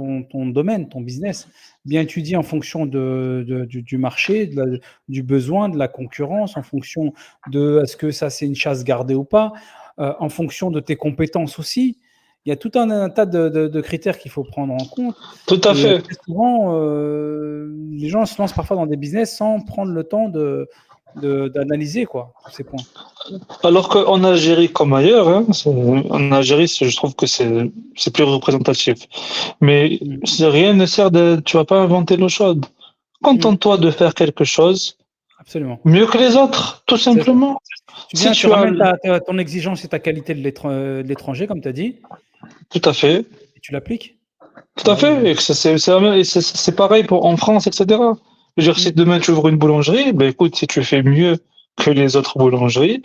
domaine, ton business, bien étudier en fonction du marché, du besoin, de la concurrence, en fonction de est-ce que ça c'est une chasse gardée ou pas, en fonction de tes compétences aussi. Il y a tout un tas de critères qu'il faut prendre en compte. Tout à Et fait. très souvent, les gens se lancent parfois dans des business sans prendre le temps d'analyser quoi, tous ces points. Alors qu'en Algérie comme ailleurs, hein, en Algérie, je trouve que c'est plus représentatif. Mais Mmh. rien ne sert de, tu vas pas inventer l'eau chaude. Mmh. Contente-toi de faire quelque chose Absolument. mieux que les autres, tout C'est ça. simplement. Tu Si viens, tu tu as, ramènes ton exigence et ta qualité de l'étranger, comme tu as dit, tout à fait, et tu l'appliques. tout à Et fait, et que c'est pareil pour en France, etc. Je veux dire, si mmh, demain tu ouvres une boulangerie, ben écoute, si tu fais mieux que les autres boulangeries,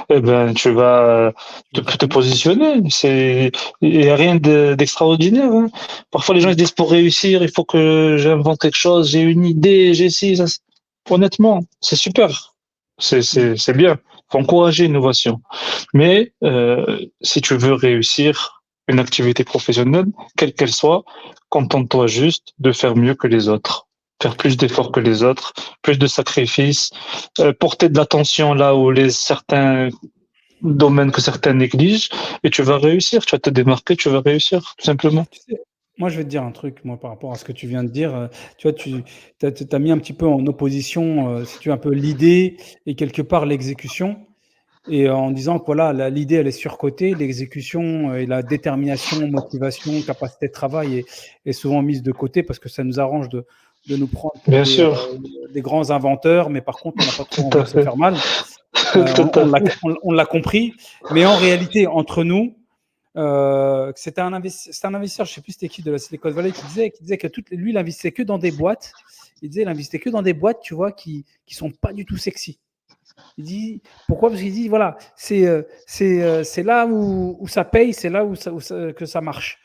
eh ben tu vas te exactement. positionner. Il y a rien d'extraordinaire, hein. Parfois les gens Mmh. ils disent pour réussir, il faut que j'invente quelque chose, j'ai une idée, j'ai ci, ça. Honnêtement, c'est super, Mmh. c'est bien. Faut encourager l'innovation. Mais si tu veux réussir une activité professionnelle, quelle qu'elle soit, contente-toi juste de faire mieux que les autres, faire plus d'efforts que les autres, plus de sacrifices, porter de l'attention là où certains domaines que certains négligent, et tu vas réussir, tu vas te démarquer, tu vas réussir, tout simplement. Tu sais, moi, je vais te dire un truc, moi, par rapport à ce que tu viens de dire. Tu vois, tu as mis un petit peu en opposition, si tu veux, un peu l'idée et quelque part l'exécution. Et en disant que voilà, l'idée, elle est surcotée, l'exécution et la détermination, motivation, capacité de travail est souvent mise de côté parce que ça nous arrange de nous prendre pour Bien sûr, des grands inventeurs, mais par contre, on n'a pas trop tout envie à de se fait, faire mal. tout à fait. On l'a compris, mais en réalité, entre nous, c'était un investisseur, je ne sais plus c'était qui de la Silicon Valley qui disait que lui, il investissait que dans des boîtes. Il disait, il investissait que dans des boîtes, tu vois, qui sont pas du tout sexy. Il dit pourquoi? Parce qu'il dit voilà, c'est là où ça paye, c'est là que ça marche.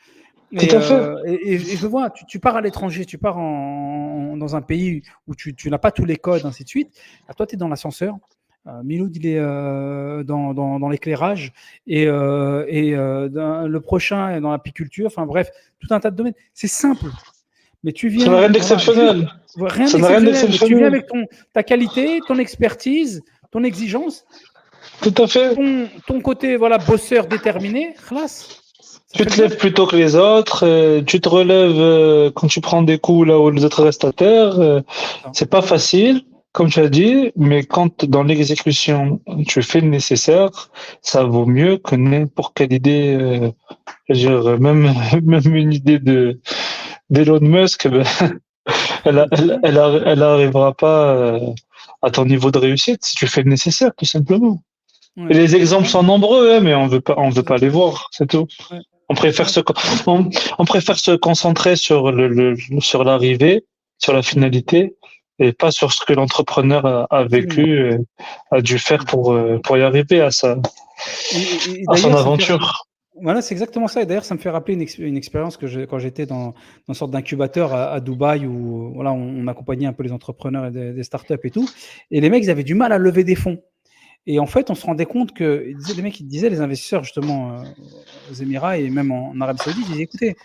Tout à fait. Et je vois, tu pars à l'étranger, tu pars dans un pays où tu n'as pas tous les codes, ainsi de suite. À toi, tu es dans l'ascenseur. Miloud, il est dans l'éclairage le prochain est dans l'apiculture. Enfin bref, tout un tas de domaines. C'est simple, mais tu Ça n'a viens, rien voilà, juste d'exceptionnel. rien Ça n'a rien d'exceptionnel, mais tu viens d'exceptionnel. avec ta qualité, ton expertise, ton exigence, Tout à fait. ton côté voilà, bosseur déterminé, classe, ça Tu fait le te job. lèves plus tôt que les autres, tu te relèves quand tu prends des coups là où les autres restent à terre. Ça. C'est pas facile, comme tu as dit, mais quand dans l'exécution tu fais le nécessaire, ça vaut mieux que n'importe quelle idée. Je veux dire, même même une idée de d'Elon Musk, ben, Exactement. elle arrivera pas à ton niveau de réussite si tu fais le nécessaire, tout simplement. Et Ouais. les exemples Ouais, sont nombreux, hein, mais on veut pas les exactement. voir, c'est tout. Ouais. On préfère Ouais, tout à fait. on préfère se concentrer sur sur l'arrivée, sur la Mm. finalité, et pas sur ce que l'entrepreneur a Absolument. vécu, a dû faire pour y arriver Et à son d'ailleurs, ça me fait aventure. voilà, c'est exactement ça. Et d'ailleurs, ça me fait rappeler une expérience quand j'étais dans une sorte d'incubateur à Dubaï où voilà, on accompagnait un peu les entrepreneurs et des startups et tout. Et les mecs, ils avaient du mal à lever des fonds. Et en fait, on se rendait compte que les mecs, ils disaient, les investisseurs justement aux Émirats et même en Arabie Saoudite, ils disaient, écoutez,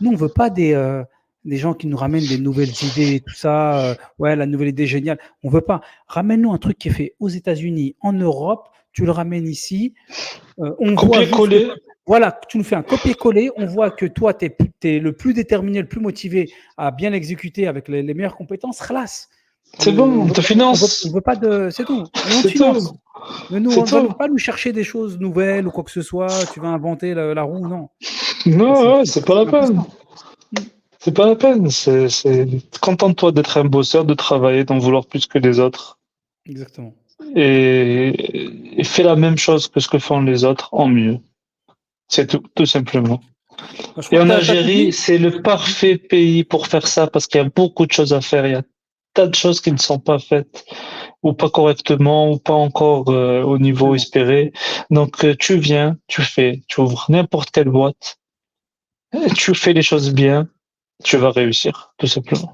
nous, on veut pas des gens qui nous ramènent des nouvelles idées, tout ça. Ouais, la nouvelle idée géniale. On veut pas. Ramène-nous un truc qui est fait aux États-Unis, en Europe. Tu le ramènes ici. On voit juste que, Copier-coller, voilà, tu nous fais un copier-coller. On voit que toi, tu es le plus déterminé, le plus motivé à bien l'exécuter avec les meilleures compétences. Classe. c'est bon, on te On finance, veut pas de. C'est tout. Et on te c'est tout, finance. Mais nous, c'est on ne va tout. pas nous chercher des choses nouvelles ou quoi que ce soit. Tu vas inventer la roue. Non. Non, ouais, c'est pas la C'est peine. impuissant. C'est pas la peine. Contente-toi d'être un bosseur, de travailler, d'en vouloir plus que les autres. Exactement. Et fais la même chose que ce que font les autres en mieux. C'est tout simplement. Bah, je Et crois que en tu as tout Algérie, dit. c'est le parfait pays pour faire ça parce qu'il y a beaucoup de choses à faire. Il y a tas de choses qui ne sont pas faites ou pas correctement ou pas encore au niveau Absolument. espéré. Donc tu viens, tu fais, tu ouvres n'importe quelle boîte, et tu fais les choses bien, tu vas réussir, tout simplement.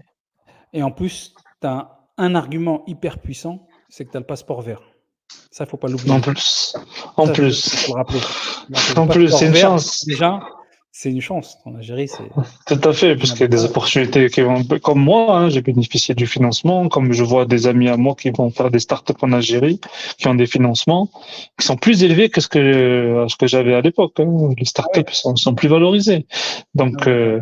Et en plus, tu as un argument hyper puissant, c'est que tu as le passeport vert. Ça, il faut pas En l'oublier. plus, en Ça, faut plus, le rappeler. Donc le en plus, c'est passeport une vert, chance. déjà, c'est une chance. En Algérie, c'est Tout à fait, un parce qu'il y a des avantage. opportunités qui vont, comme moi, hein, j'ai bénéficié du financement, comme je vois des amis à moi qui vont faire des startups en Algérie, qui ont des financements, qui sont plus élevés que ce que j'avais à l'époque, hein. Les Ah oui, startups sont plus valorisées. ah Donc, oui, d'accord.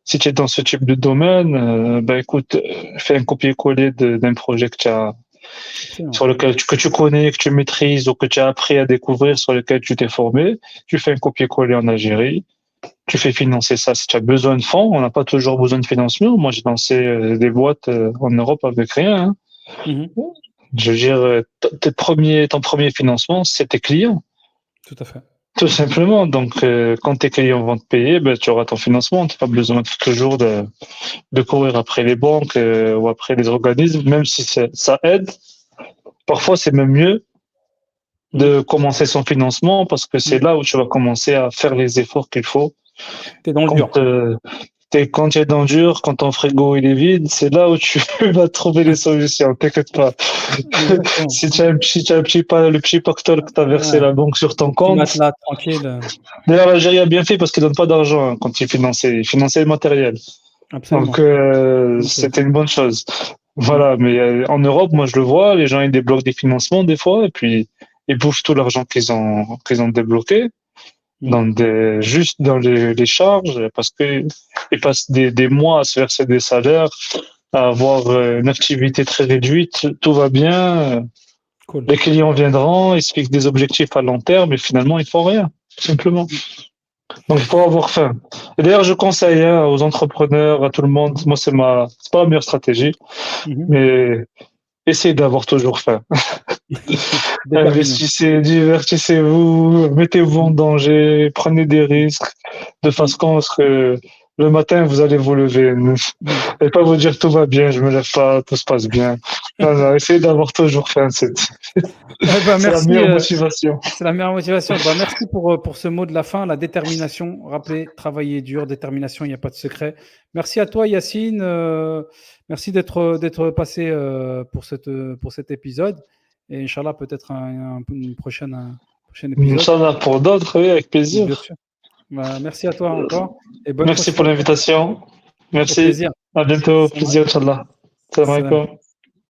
si tu es dans ce type de domaine, ben écoute, fais un copier-coller d'un projet Absolument. sur lequel que tu connais, que tu maîtrises ou que tu as appris à découvrir, sur lequel tu t'es formé. Tu fais un copier-coller en Algérie, tu fais financer ça si tu as besoin de fonds. On n'a pas toujours besoin de financement. Moi, j'ai lancé des boîtes en Europe avec rien, hein. Mhm. Je veux dire, ton premier financement, c'est tes clients, Tout à fait. tout simplement. Donc, quand tes clients vont te payer, ben, tu auras ton financement. Tu n'as pas besoin toujours de courir après les banques ou après les organismes, même si ça aide. Parfois, c'est même mieux Mhm. de commencer son financement parce que c'est Mhm. là où tu vas commencer à faire les efforts qu'il faut. Tu es dans le dur. Quand tu es dans le dur, quand ton frigo il est vide, c'est là où tu vas trouver les solutions. T'inquiète pas. Exactement. Si tu as le petit pactole que tu as versé Ouais. la banque sur Le ton petit compte. matelas tranquille. D'ailleurs, l'Algérie a bien fait parce qu'il donne pas d'argent hein, quand il finançait. Il finançait le matériel. Donc, Absolument. Bonne chose. c'était une bonne chose. Mhm. Voilà. Mais en Europe, moi, je le vois, les gens, ils débloquent des financements des fois et puis ils bouffent tout l'argent qu'ils ont débloqué Mhm. juste dans les charges parce que ils passent des mois à se verser des salaires, à avoir une activité très réduite, tout va bien, Cool. les clients viendront, ils se fixent des objectifs à long terme et finalement ils font rien, tout simplement. Donc il faut avoir faim. Et d'ailleurs je conseille hein, aux entrepreneurs, à tout le monde, moi c'est pas la meilleure stratégie, Mhm. mais essayez d'avoir toujours faim. Déterminé. Investissez, divertissez-vous, mettez-vous en danger, prenez des risques, de Mhm. façon à ce que le matin, vous allez vous lever. Mhm. Et pas vous dire tout va bien, je me lève pas, tout se passe bien. Non, non, essayez d'avoir toujours faim. Eh ben, C'est la merci. meilleure motivation. C'est la meilleure motivation. Bah, merci pour ce mot de la fin, la détermination. Rappelez, travailler dur, détermination, il n'y a pas de secret. Merci à toi, Yacine. Merci d'être passé pour cet épisode. Et Inch'Allah, peut-être un prochain épisode. Ça va pour d'autres, oui, avec Bien plaisir. sûr. Bah, merci à toi encore et bonne Merci pour continuation. l'invitation. Au Merci. plaisir. À bientôt. Salam Plaisir, Inch'Allah. Salam salam. alaikum.